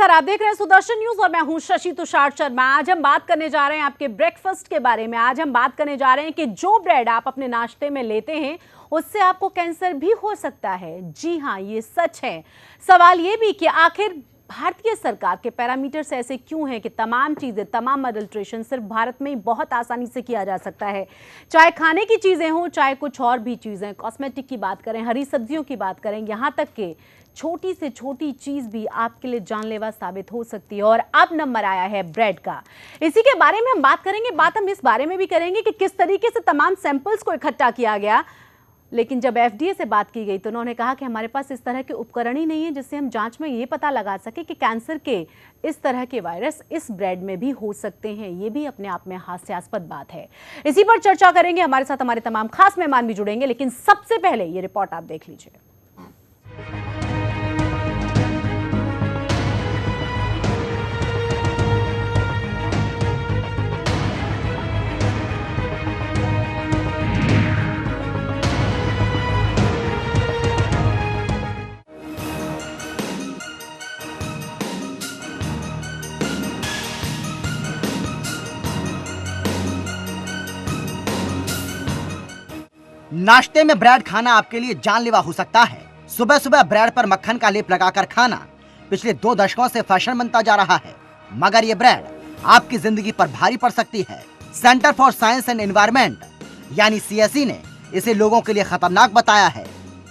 नमस्कार, आप देख रहे हैं सुदर्शन न्यूज और मैं हूं शशि तुषार शर्मा। आज हम बात करने जा रहे हैं आपके ब्रेकफास्ट के बारे में। आज हम बात करने जा रहे हैं कि जो ब्रेड आप अपने नाश्ते में लेते हैं उससे आपको कैंसर भी हो सकता है। जी हां, ये सच है। सवाल ये भी कि आखिर भारतीय सरकार के पैरामीटर्स ऐसे क्यों हैं कि तमाम चीजें, तमाम अडल्ट्रेशन सिर्फ भारत में ही बहुत आसानी से किया जा सकता है। चाहे खाने की चीजें हों, चाहे कुछ और भी चीजें, कॉस्मेटिक की बात करें, हरी सब्जियों की बात करें, यहां तक कि छोटी से छोटी चीज भी आपके लिए जानलेवा साबित हो सकती है। और अब नंबर आया है ब्रेड का। इसी के बारे में हम बात करेंगे। बात हम इस बारे में भी करेंगे कि किस तरीके से तमाम सैंपल्स को इकट्ठा किया गया, लेकिन जब एफडीए से बात की गई तो उन्होंने कहा कि हमारे पास इस तरह के उपकरण ही नहीं है जिससे हम जांच में ये पता लगा सके कि कैंसर के इस तरह के वायरस इस ब्रेड में भी हो सकते हैं। ये भी अपने आप में हास्यास्पद बात है। इसी पर चर्चा करेंगे। हमारे साथ हमारे तमाम खास मेहमान भी जुड़ेंगे, लेकिन सबसे पहले ये रिपोर्ट आप देख लीजिए। नाश्ते में ब्रेड खाना आपके लिए जानलेवा हो सकता है। सुबह सुबह ब्रेड पर मक्खन का लेप लगाकर खाना पिछले 2 दशकों से फैशन बनता जा रहा है, मगर ये ब्रेड आपकी जिंदगी पर भारी पड़ सकती है। Centre for science and environment यानी सीएसई ने इसे लोगों के लिए खतरनाक बताया है।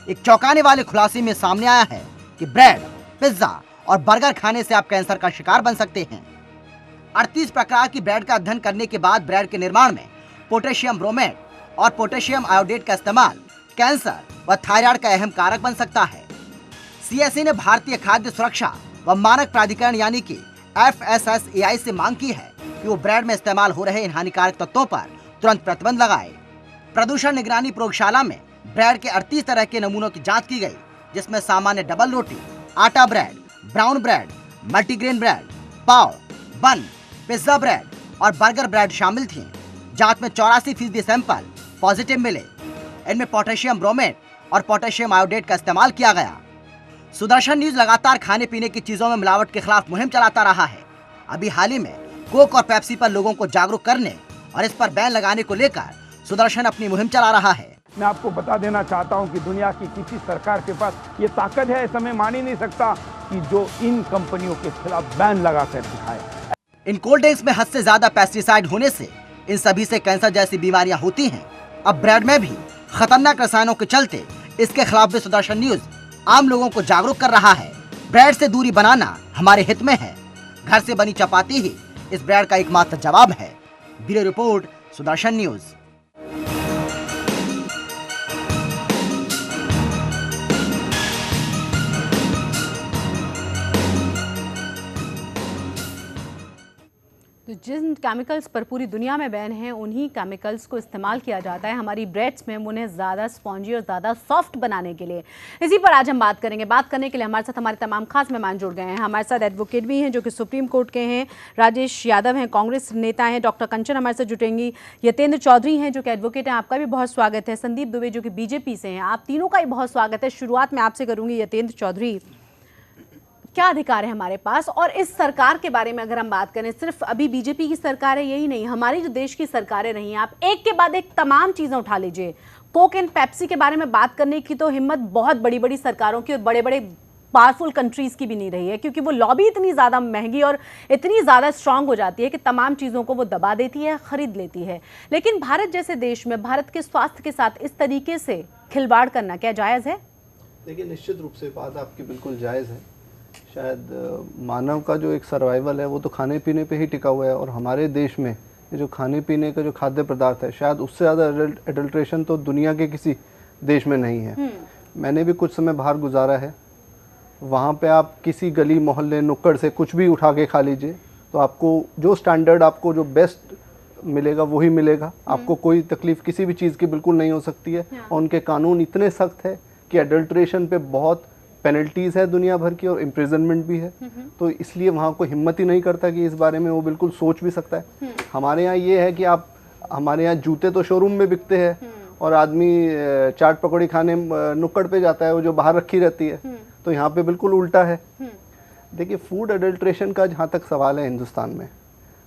एक चौंकाने वाले खुलासे में सामने आया है कि ब्रेड, पिज्जा और बर्गर खाने से आप कैंसर का शिकार बन सकते हैं। 38 प्रकार की ब्रेड का अध्ययन करने के बाद ब्रेड के निर्माण में पोटेशियम ब्रोमेट और पोटेशियम आयोडेट का इस्तेमाल कैंसर व थायराइड का अहम कारक बन सकता है। सीएसई ने भारतीय खाद्य सुरक्षा व मानक प्राधिकरण यानी कि FSSAI से मांग की है कि वो ब्रेड में इस्तेमाल हो रहे इन हानिकारक तत्वों पर तुरंत प्रतिबंध लगाए। प्रदूषण निगरानी प्रयोगशाला में ब्रेड के 38 तरह के नमूनों की जांच की गई, जिसमें सामान्य डबल रोटी, आटा bread, brown bread, multigrain bread, पाव, बन, पिज्जा ब्रेड और बर्गर ब्रेड शामिल थी। जांच में 84% सैंपल पॉजिटिव मिले। इनमें पोटेशियम ब्रोमेट और पोटेशियम आयोडेट का इस्तेमाल किया गया। सुदर्शन न्यूज लगातार खाने पीने की चीजों में मिलावट के खिलाफ मुहिम चलाता रहा है। अभी हाल ही में कोक और पेप्सी पर लोगों को जागरूक करने और इस पर बैन लगाने को लेकर सुदर्शन अपनी मुहिम चला रहा है। मैं आपको बता देना चाहता हूं कि दुनिया की किसी सरकार के पास ये ताकत है, ऐसा मैं मान ही नहीं सकता कि जो इन कंपनियों के खिलाफ बैन लगा कर दिखाए। इन कोल्ड ड्रिंक्स में हद से ज्यादा पेस्टिसाइड होने से इन सभी से कैंसर जैसी बीमारियां होती हैं। अब ब्रेड में भी खतरनाक रसायनों के चलते इसके खिलाफ भी सुदर्शन न्यूज आम लोगों को जागरूक कर रहा है। ब्रेड से दूरी बनाना हमारे हित में है। घर से बनी चपाती ही इस ब्रेड का एकमात्र जवाब है। Bureau report, Sudarshan news. तो जिन केमिकल्स पर पूरी दुनिया में बैन है, उन्हीं केमिकल्स को इस्तेमाल किया जाता है हमारी ब्रेड्स में उन्हें ज़्यादा स्पॉन्जी और ज़्यादा सॉफ्ट बनाने के लिए। इसी पर आज हम बात करेंगे। बात करने के लिए हमारे साथ हमारे तमाम खास मेहमान जुड़ गए हैं। हमारे साथ एडवोकेट भी हैं जो कि सुप्रीम कोर्ट के हैं, राजेश यादव हैं, कांग्रेस नेता हैं, डॉक्टर कंचन हमारे साथ जुटेंगी, यतेंद्र चौधरी हैं जो कि एडवोकेट हैं, आपका भी बहुत स्वागत है, संदीप दुबे जो कि बीजेपी से हैं, आप तीनों का ही बहुत स्वागत है। शुरुआत में आपसे करूँगी यतेंद्र चौधरी, क्या अधिकार है हमारे पास? और इस सरकार के बारे में अगर हम बात करें, सिर्फ अभी बीजेपी की सरकार है यही नहीं, हमारी जो देश की सरकारें रही हैं, आप एक के बाद एक तमाम चीजें उठा लीजिए। कोक एंड पेप्सी के बारे में बात करने की तो हिम्मत बहुत बड़ी बड़ी सरकारों की और बड़े बड़े पावरफुल कंट्रीज की भी नहीं रही है, क्योंकि वो लॉबी इतनी ज्यादा महंगी और इतनी ज्यादा स्ट्रांग हो जाती है कि तमाम चीजों को वो दबा देती है, खरीद लेती है। लेकिन भारत जैसे देश में भारत के स्वास्थ्य के साथ इस तरीके से खिलवाड़ करना क्या जायज है? देखिए, निश्चित रूप से बात आपकी बिल्कुल जायज़ है। शायद मानव का जो एक सर्वाइवल है वो तो खाने पीने पे ही टिका हुआ है, और हमारे देश में ये जो खाने पीने का जो खाद्य पदार्थ है, शायद उससे ज़्यादा एडल्ट्रेशन तो दुनिया के किसी देश में नहीं है। मैंने भी कुछ समय बाहर गुजारा है। वहाँ पे आप किसी गली मोहल्ले नुक्कड़ से कुछ भी उठा के खा लीजिए तो आपको जो स्टैंडर्ड, आपको जो बेस्ट मिलेगा वही मिलेगा। आपको कोई तकलीफ़ किसी भी चीज़ की बिल्कुल नहीं हो सकती है। और उनके कानून इतने सख्त है कि एडल्ट्रेशन पे बहुत पेनल्टीज़ है दुनिया भर की, और इम्प्रिजनमेंट भी है। तो इसलिए वहाँ कोई हिम्मत ही नहीं करता कि इस बारे में वो बिल्कुल सोच भी सकता है। हमारे यहाँ ये है कि आप, हमारे यहाँ जूते तो शोरूम में बिकते हैं और आदमी चाट पकौड़ी खाने नुक्कड़ पे जाता है, वो जो बाहर रखी रहती है। तो यहाँ पे बिल्कुल उल्टा है। देखिए, फूड अडल्ट्रेशन का जहाँ तक सवाल है हिंदुस्तान में,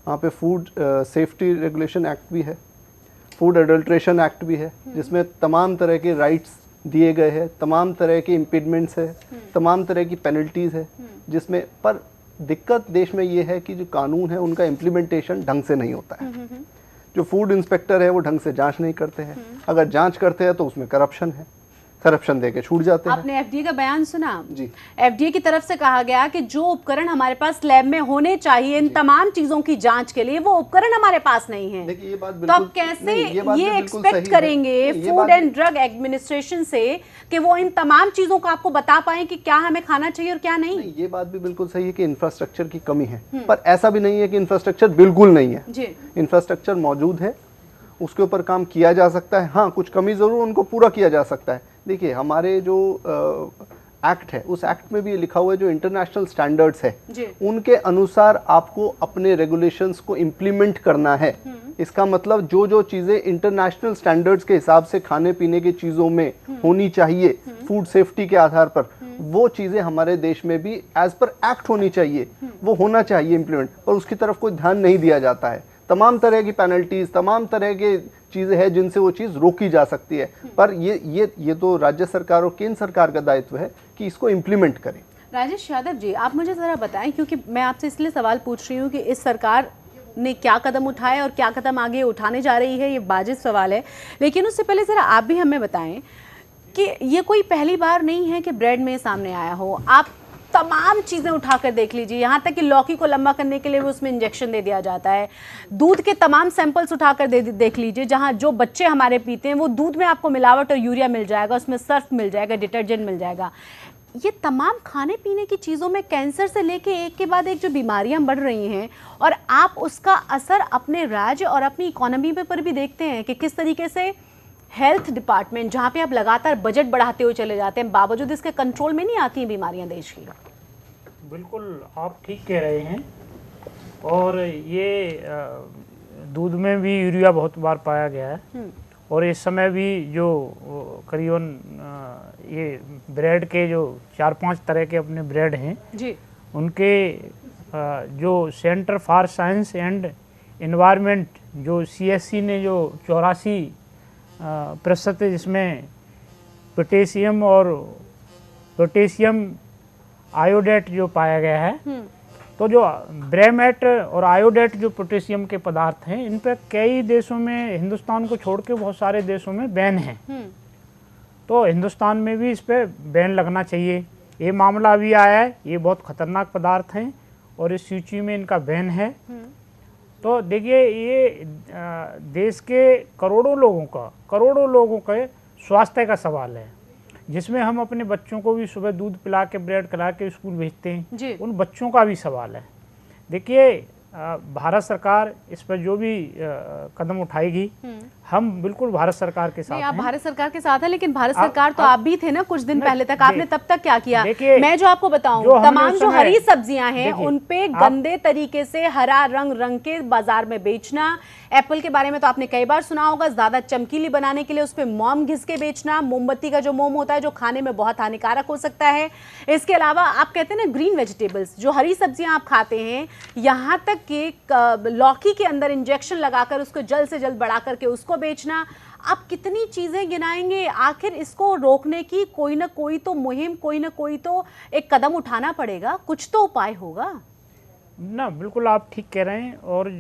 वहाँ पे फूड सेफ्टी रेगुलेशन एक्ट भी है, फूड अडल्ट्रेशन एक्ट भी है, जिसमें तमाम तरह के राइट्स दिए गए हैं, तमाम तरह के इम्पीडमेंट्स है, तमाम तरह की पेनल्टीज़ है, जिसमें पर दिक्कत देश में ये है कि जो कानून है उनका इम्प्लीमेंटेशन ढंग से नहीं होता है। जो फूड इंस्पेक्टर है वो ढंग से जांच नहीं करते हैं, अगर जांच करते हैं तो उसमें करप्शन है, करप्शन देके छूट जाते हैं। आपने एफडीए का बयान सुना? जी। एफडीए की तरफ से कहा गया कि जो उपकरण हमारे पास लैब में होने चाहिए इन तमाम चीजों की जांच के लिए, वो उपकरण हमारे पास नहीं है। देखिए, ये बात तो बिल्कुल आप कैसे नहीं, ये बात भी ये बिल्कुल एक्सपेक्ट सही है। करेंगे ये फूड बात एंड ड्रग एडमिनिस्ट्रेशन से कि वो इन तमाम चीजों को आपको बता पाए कि क्या हमें खाना चाहिए और क्या नहीं? ये बात भी बिल्कुल सही है कि इंफ्रास्ट्रक्चर की कमी है, पर ऐसा भी नहीं है कि इंफ्रास्ट्रक्चर बिल्कुल नहीं है। जी। इंफ्रास्ट्रक्चर मौजूद है, उसके ऊपर काम किया जा सकता है। हाँ, कुछ कमी ज़रूर, उनको पूरा किया जा सकता है। देखिए, हमारे जो एक्ट है, उस एक्ट में भी ये लिखा हुआ है जो इंटरनेशनल स्टैंडर्ड्स है जी। उनके अनुसार आपको अपने रेगुलेशंस को इम्प्लीमेंट करना है। इसका मतलब जो जो चीज़ें इंटरनेशनल स्टैंडर्ड्स के हिसाब से खाने पीने की चीज़ों में होनी चाहिए, फूड सेफ्टी के आधार पर, वो चीज़ें हमारे देश में भी एज पर एक्ट होनी चाहिए, वो होना चाहिए इम्प्लीमेंट, पर उसकी तरफ कोई ध्यान नहीं दिया जाता है। तमाम तरह की पेनल्टीज, तमाम तरह के चीज़ें हैं जिनसे वो चीज़ रोकी जा सकती है, पर ये तो राज्य सरकार और केंद्र सरकार का दायित्व है कि इसको इम्प्लीमेंट करें। राजेश यादव जी, आप मुझे ज़रा बताएं, क्योंकि मैं आपसे इसलिए सवाल पूछ रही हूँ कि इस सरकार ने क्या कदम उठाए और क्या कदम आगे उठाने जा रही है, ये वाजिब सवाल है। लेकिन उससे पहले ज़रा आप भी हमें बताएं कि ये कोई पहली बार नहीं है कि ब्रेड में सामने आया हो। आप तमाम चीज़ें उठाकर देख लीजिए, यहाँ तक कि लौकी को लंबा करने के लिए भी उसमें इंजेक्शन दे दिया जाता है। दूध के तमाम सैंपल्स उठाकर देख लीजिए, जहाँ जो बच्चे हमारे पीते हैं वो दूध में आपको मिलावट और यूरिया मिल जाएगा, उसमें सर्फ मिल जाएगा, डिटर्जेंट मिल जाएगा। ये तमाम खाने पीने की चीज़ों में कैंसर से लेके एक के बाद एक जो बीमारियां बढ़ रही हैं, और आप उसका असर अपने राज्य और अपनी इकोनॉमी पर भी देखते हैं कि किस तरीके से हेल्थ डिपार्टमेंट, जहाँ पे आप लगातार बजट बढ़ाते हुए चले जाते हैं, बावजूद इसके कंट्रोल में नहीं आती हैं बीमारियां देश की। बिल्कुल आप ठीक कह रहे हैं। और ये दूध में भी यूरिया बहुत बार पाया गया है, और इस समय भी जो करीबन ये ब्रेड के जो 4-5 तरह के अपने ब्रेड हैं जी, उनके जो centre for science and environment, जो CSC ने जो 84% जिसमें पोटेशियम और पोटेशियम आयोडेट जो पाया गया है, तो जो ब्रेमेट और आयोडेट जो पोटेशियम के पदार्थ हैं, इन पर कई देशों में, हिंदुस्तान को छोड़ के बहुत सारे देशों में बैन है। तो हिंदुस्तान में भी इस पर बैन लगना चाहिए। ये मामला अभी आया है, ये बहुत खतरनाक पदार्थ हैं और इस सूची में इनका बैन है। तो देखिए, ये देश के करोड़ों लोगों के स्वास्थ्य का सवाल है, जिसमें हम अपने बच्चों को भी सुबह दूध पिला के, ब्रेड खिला के स्कूल भेजते हैं। उन बच्चों का भी सवाल है। देखिए, भारत सरकार इस पर जो भी कदम उठाएगी, हम बिल्कुल भारत सरकार के साथ हैं। आप भारत सरकार के साथ हैं, लेकिन भारत सरकार तो आप भी थे ना कुछ दिन पहले तक, आपने तब तक क्या किया? मैं जो आपको बताऊं, तमाम जो हरी सब्जियां हैं उन पे गंदे तरीके से हरा रंग के बाजार में बेचना। एप्पल के बारे में तो आपने कई बार सुना होगा, ज्यादा चमकीली बनाने के लिए उस पे मोम घिस के बेचना। मोमबत्ती का जो मोम होता है, जो खाने में बहुत हानिकारक हो सकता है। इसके अलावा आप कहते हैं ना, ग्रीन वेजिटेबल्स, जो हरी सब्जियां आप खाते हैं, यहाँ तक कि लौकी के अंदर इंजेक्शन लगाकर उसको जल्द से जल्द बढ़ा करके उसको बेचना। आप कितनी चीजें गिनाएंगे? आखिर इसको रोकने की कोई ना कोई तो मुहिम, कोई ना कोई तो एक कदम उठाना पड़ेगा, कुछ तो उपाय होगा ना। बिल्कुल आप ठीक कह रहे हैं। और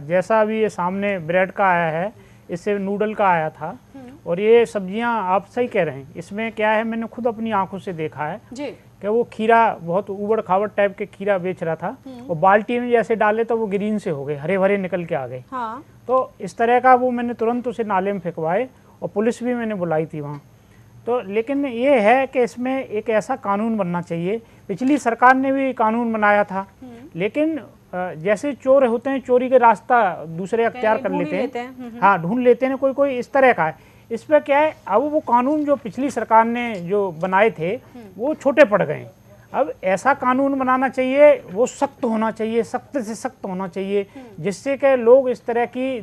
जैसा अभी ये सामने ब्रेड का आया है, इससे नूडल का आया था, और ये सब्जियां आप सही कह रहे हैं। इसमें क्या है, मैंने खुद अपनी आंखों से देखा है जी, कि वो खीरा बहुत उबड़ खाबड़ टाइप के खीरा बेच रहा था, और बाल्टी में जैसे डाले तो वो ग्रीन से हो गए, हरे भरे निकल के आ गए। हाँ। तो इस तरह का वो मैंने तुरंत उसे नाले में फेंकवाए, और पुलिस भी मैंने बुलाई थी वहाँ। तो लेकिन ये है कि इसमें एक ऐसा कानून बनना चाहिए। पिछली सरकार ने भी कानून बनाया था, लेकिन जैसे चोर होते हैं, चोरी के रास्ता दूसरे अख्तियार कर लेते हैं। हाँ, ढूंढ लेते हैं, कोई इस तरह का है। इस पर क्या है, अब वो कानून जो पिछली सरकार ने जो बनाए थे वो छोटे पड़ गए। अब ऐसा कानून बनाना चाहिए, वो सख्त होना चाहिए, सख्त से सख्त होना चाहिए, जिससे कि लोग इस तरह की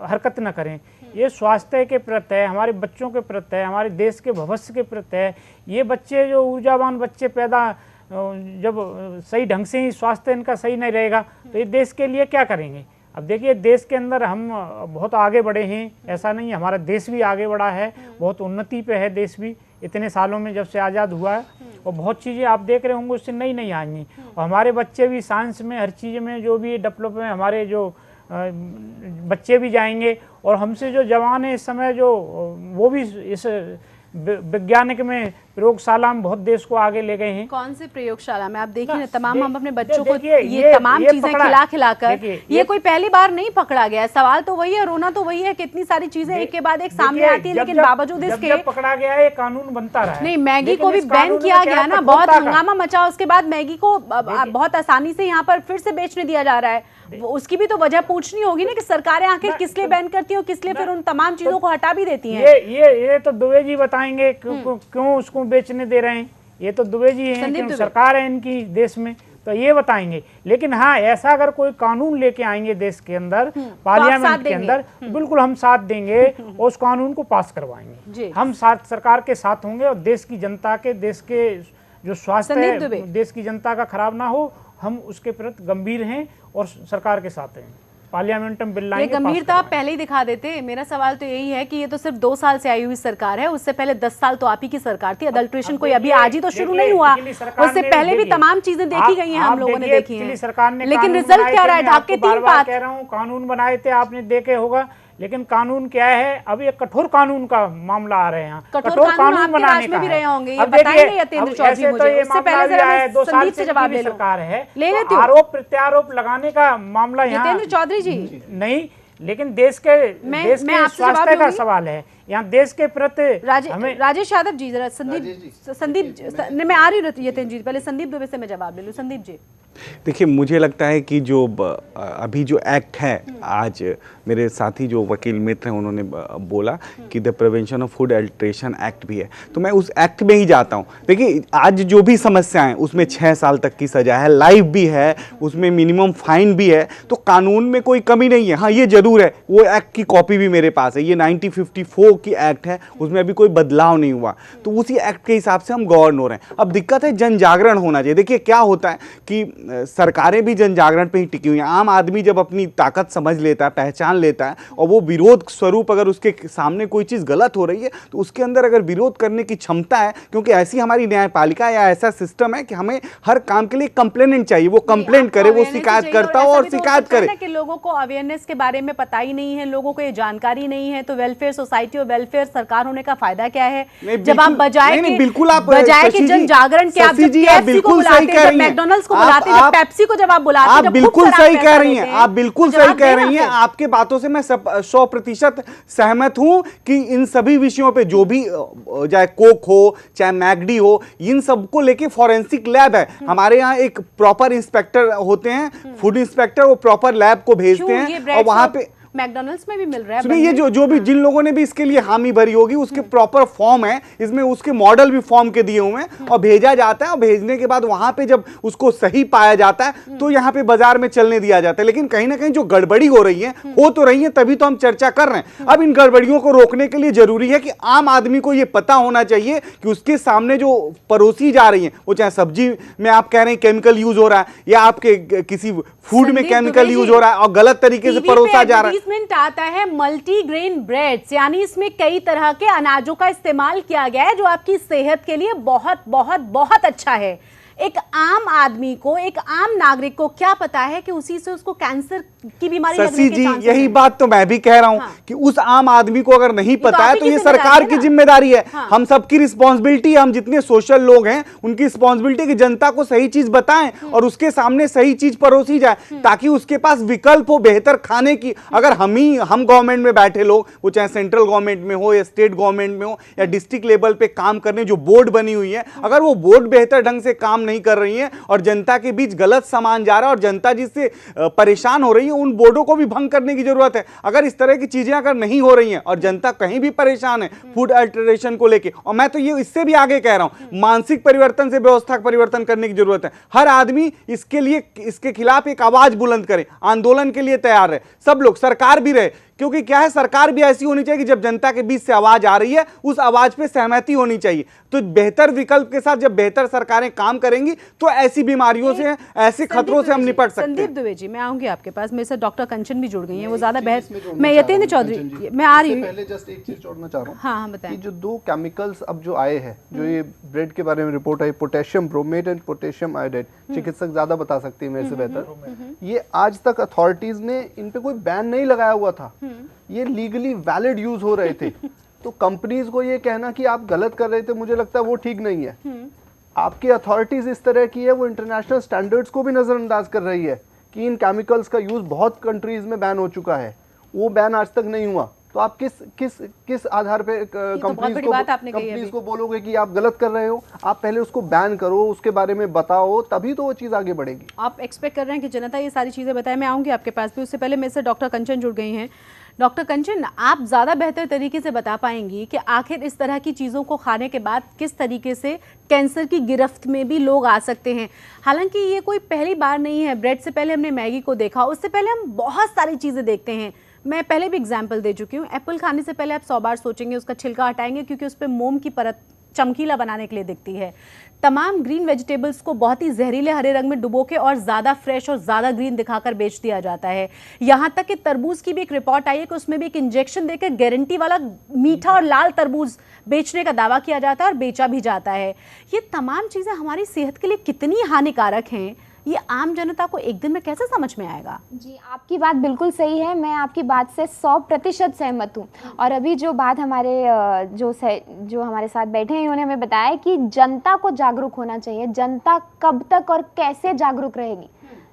हरकत न करें। ये स्वास्थ्य के प्रति है, हमारे बच्चों के प्रति है, हमारे देश के भविष्य के प्रति है। ये बच्चे जो ऊर्जावान बच्चे पैदा जब सही ढंग से ही स्वास्थ्य इनका सही नहीं रहेगा तो ये देश के लिए क्या करेंगे। अब देखिए देश के अंदर हम बहुत आगे बढ़े हैं, ऐसा नहीं है, हमारा देश भी आगे बढ़ा है, बहुत उन्नति पे है देश भी इतने सालों में जब से आज़ाद हुआ है। और बहुत चीज़ें आप देख रहे होंगे उससे नई नई आएंगी और हमारे बच्चे भी साइंस में हर चीज़ में जो भी डेवलप है, हमारे जो बच्चे भी जाएंगे और हमसे जो जवान है इस समय जो वो भी इस वैज्ञानिक में प्रयोगशाला में बहुत देश को आगे ले गए हैं। कौन से प्रयोगशाला में आप देखिए ना, तमाम हम अपने बच्चों को देखिए, ये तमाम चीजें खिलाकर देखिए, ये कोई पहली बार नहीं पकड़ा गया है। सवाल तो वही है, रोना तो वही है, कितनी सारी चीजें एक के बाद एक सामने आती है, लेकिन बावजूद इसके जब पकड़ा गया है कानून बनता रहा है। नहीं, मैगी को भी बैन किया गया ना, बहुत हंगामा मचा, उसके बाद मैगी को बहुत आसानी से यहाँ पर फिर से बेचने दिया जा रहा है। उसकी भी तो वजह पूछनी होगी ना कि सरकारें आखिर किस लिए बैन करती हैं और किस लिए फिर उन तमाम चीजों को हटा भी देती हैं। ये तो दुबे जी बताएंगे क्यों उसको बेचने दे रहे हैं। ये तो दुबे जी हैं, क्यों सरकार है इनकी देश में, तो ये बताएंगे। लेकिन हाँ, ऐसा अगर कोई कानून लेके आएंगे देश के अंदर, पार्लियामेंट के अंदर, बिल्कुल हम साथ देंगे और उस कानून को पास करवाएंगे। हम साथ सरकार के साथ होंगे और देश की जनता के, देश के जो स्वास्थ्य है देश की जनता का खराब ना हो, हम उसके प्रति गंभीर हैं और सरकार के साथ हैं। पार्लियामेंट में बिल लाएंगे। ये गंभीरता आप पहले ही दिखा देते। मेरा सवाल तो यही है कि ये तो सिर्फ 2 साल से आई हुई सरकार है, उससे पहले 10 साल तो आप ही की सरकार थी। अडल्ट्रेशन कोई अभी आज ही तो शुरू नहीं हुआ, उससे पहले भी तमाम चीजें देखी गई हैं, हम लोगों ने देखी हैं। लेकिन रिजल्ट क्या रहा है? ढाके 3 बात कह रहा हूँ, कानून बनाए थे आपने देखे होगा, लेकिन कानून क्या है, अब ये कठोर कानून का मामला आ रहे हैं। कठोर कानून बनाने का भी रहे होंगे, ये बताएंगे यतेंद्र चौधरी मुझे। उससे पहले जरा 2 साल से जवाब ले लो। सरकार है, ले लेती हूं। आरोप प्रत्यारोप लगाने का मामला यहाँ यतेंद्र चौधरी जी नहीं, लेकिन देश के स्वास्थ्य का सवाल है। यहाँ देश के प्रति राजेश यादव जी, जरा संदीप मैं आ रही हूँ यतेंद्र जी, पहले संदीप दुबे से मैं जवाब ले लूँ। संदीप जी, देखिए, मुझे लगता है कि जो अभी जो एक्ट है, आज मेरे साथी जो वकील मित्र हैं उन्होंने बोला कि the prevention of food adulteration act भी है, तो मैं उस एक्ट में ही जाता हूँ। देखिए, आज जो भी समस्याएं, उसमें 6 साल तक की सजा है, लाइफ भी है, उसमें मिनिमम फाइन भी है, तो कानून में कोई कमी नहीं है। हाँ, ये जरूर है, वो एक्ट की कॉपी भी मेरे पास है, ये 1954 की एक्ट है, उसमें अभी कोई बदलाव नहीं हुआ, तो उसी एक्ट के हिसाब से हम गवर्न हो रहे हैं। अब दिक्कत है, जन जागरण होना चाहिए। देखिए क्या होता है कि सरकारें भी जन जागरण पे ही टिकी हुई हैं। आम आदमी जब अपनी ताकत समझ लेता है, पहचान लेता है, और वो विरोध स्वरूप अगर उसके सामने कोई चीज़ गलत हो रही है तो उसके अंदर अगर विरोध करने की क्षमता है, क्योंकि ऐसी हमारी न्यायपालिका या ऐसा सिस्टम है कि हमें हर काम के लिए कंप्लेनेंट चाहिए, वो कंप्लेंट करे, वो शिकायत करता हो और शिकायत करे। कि लोगों को अवेयरनेस के बारे में पता ही नहीं है, लोगों को ये जानकारी नहीं है, तो वेलफेयर सोसाइटी और वेलफेयर सरकार होने का फायदा क्या है? जब आप बजाय के जन जागरण के आप बिल्कुल सही कह रही हैं, मैकडॉनल्ड्स को बुलाते हैं, पेप्सी को जब आप बुलाते हैं, आप बिल्कुल सही कह रही हैं, आप बिल्कुल सही कह रही हैं। आपके बातों से मैं 100% सहमत हूं कि इन सभी विषयों पे, जो भी चाहे कोक हो चाहे मैगडी हो, इन सबको लेके फॉरेंसिक लैब है हमारे यहाँ। एक प्रॉपर इंस्पेक्टर होते हैं, फूड इंस्पेक्टर, वो प्रॉपर लैब को भेजते हैं और वहां पे मैकडॉनल्ड्स में भी मिल रहा है। सुनिए, ये जो भी जिन लोगों ने भी इसके लिए हामी भरी होगी, उसके प्रॉपर फॉर्म है, इसमें उसके मॉडल भी फॉर्म के दिए हुए हैं और भेजा जाता है, और भेजने के बाद वहां पे जब उसको सही पाया जाता है तो यहाँ पे बाजार में चलने दिया जाता है। लेकिन कहीं ना कहीं जो गड़बड़ी हो रही है, हो तो रही है, तभी तो हम चर्चा कर रहे हैं। अब इन गड़बड़ियों को रोकने के लिए जरूरी है कि आम आदमी को यह पता होना चाहिए कि उसके सामने जो परोसी जा रही है, वो चाहे सब्जी में आप कह रहे हैं केमिकल यूज हो रहा है, या आपके किसी फूड में केमिकल यूज हो रहा है और गलत तरीके से परोसा जा रहा है। आता है मल्टीग्रेन ब्रेड्स, यानी इसमें कई तरह के अनाजों का इस्तेमाल किया गया है, जो आपकी सेहत के लिए बहुत बहुत बहुत अच्छा है। एक आम आदमी को, एक आम नागरिक को क्या पता है कि उसी से उसको कैंसर की बीमारी लगने के चांसेस हैं। यही बात तो मैं भी कह रहा हूं कि उस आम आदमी को अगर नहीं पता है तो ये सरकार की जिम्मेदारी है, हम सबकी रिस्पॉन्सिबिलिटी है। हम जितने सोशल लोग हैं उनकी रिस्पॉन्सिबिलिटी कि जनता को सही चीज बताएं और उसके सामने सही चीज परोसी जाए, ताकि उसके पास विकल्प हो बेहतर खाने की। अगर हम गवर्नमेंट में बैठे लोग, वो चाहे सेंट्रल गवर्नमेंट में हो या स्टेट गवर्नमेंट में हो या डिस्ट्रिक्ट लेवल पे काम करने जो बोर्ड बनी हुई है, अगर वो बोर्ड बेहतर ढंग से काम नहीं कर रही है और जनता के बीच गलत सामान जा रहा है और जनता जिससे परेशान हो रही है, उन बोर्डों को भी भंग करने की जरूरत है। अगर इस तरह की चीजें अगर नहीं हो रही हैं और जनता कहीं भी परेशान है फूड अल्टरेशन को लेके, और मैं तो ये इससे भी आगे कह रहा हूं, मानसिक परिवर्तन से व्यवस्था परिवर्तन करने की जरूरत है। हर आदमी इसके लिए, इसके खिलाफ एक आवाज बुलंद करे, आंदोलन के लिए तैयार रहे, सब लोग, सरकार भी रहे क्योंकि क्या है, सरकार भी ऐसी होनी चाहिए कि जब जनता के बीच से आवाज आ रही है उस आवाज पे सहमति होनी चाहिए। तो बेहतर विकल्प के साथ जब बेहतर सरकारें काम करेंगी तो ऐसी बीमारियों से, ऐसे खतरों से हम निपट सकते हैं। संदीप दुबे जी, मैं आऊंगी आपके पास, मेरे साथ डॉक्टर कंचन भी जुड़ गई हैं, वो ज्यादा बहस। मैं यतेंद्र चौधरी, मैं आ रही हूँ। पहले जस्ट एक चीज जोड़ना चाह रहा हूँ। हाँ बताएं। कि जो 2 केमिकल्स अब जो आए हैं, जो ये ब्रेड के बारे में report I, potassium bromate and potassium iodide, चिकित्सक ज्यादा बता सकती है मेरे से बेहतर। ये आज तक अथॉरिटीज ने इन पे कोई बैन नहीं लगाया हुआ था, ये लीगली वैलिड यूज हो रहे थे। तो कंपनीज को ये कहना कि आप गलत कर रहे थे, मुझे लगता है वो ठीक नहीं है। आपकी अथॉरिटीज इस तरह की है, वो इंटरनेशनल स्टैंडर्ड्स को भी नजरअंदाज कर रही है कि इन केमिकल्स का यूज बहुत कंट्रीज में बैन हो चुका है, वो बैन आज तक नहीं हुआ। तो आप किस आधार पे कंपनीज को बोलोगे कि आप गलत कर रहे हो? आप पहले उसको बैन करो, उसके बारे में बताओ, तभी तो वो चीज आगे बढ़ेगी। आप एक्सपेक्ट कर रहे हैं कि जनता ये सारी चीजें बताए। मैं आऊंगी आपके पास भी, उससे पहले मेरे से डॉक्टर कंचन जुड़ गई हैं। डॉक्टर कंचन, आप ज़्यादा बेहतर तरीके से बता पाएंगी कि आखिर इस तरह की चीज़ों को खाने के बाद किस तरीके से कैंसर की गिरफ्त में भी लोग आ सकते हैं। हालांकि ये कोई पहली बार नहीं है, ब्रेड से पहले हमने मैगी को देखा, उससे पहले हम बहुत सारी चीज़ें देखते हैं। मैं पहले भी एग्जाम्पल दे चुकी हूँ, एप्पल खाने से पहले आप 100 बार सोचेंगे, उसका छिलका हटाएंगे क्योंकि उस पर मोम की परत चमकीला बनाने के लिए दिखती है। तमाम ग्रीन वेजिटेबल्स को बहुत ही जहरीले हरे रंग में डुबो के और ज़्यादा फ्रेश और ज़्यादा ग्रीन दिखाकर बेच दिया जाता है। यहाँ तक कि तरबूज की भी एक रिपोर्ट आई है कि उसमें भी एक इंजेक्शन देकर गारंटी वाला मीठा और लाल तरबूज बेचने का दावा किया जाता है और बेचा भी जाता है। ये तमाम चीज़ें हमारी सेहत के लिए कितनी हानिकारक हैं, ये आम जनता को एक दिन में कैसे समझ में आएगा? जी, आपकी बात बिल्कुल सही है, मैं आपकी बात से 100% सहमत हूँ। और अभी जो बात हमारे जो हमारे साथ बैठे हैं उन्होंने हमें बताया कि जनता को जागरूक होना चाहिए। जनता कब तक और कैसे जागरूक रहेगी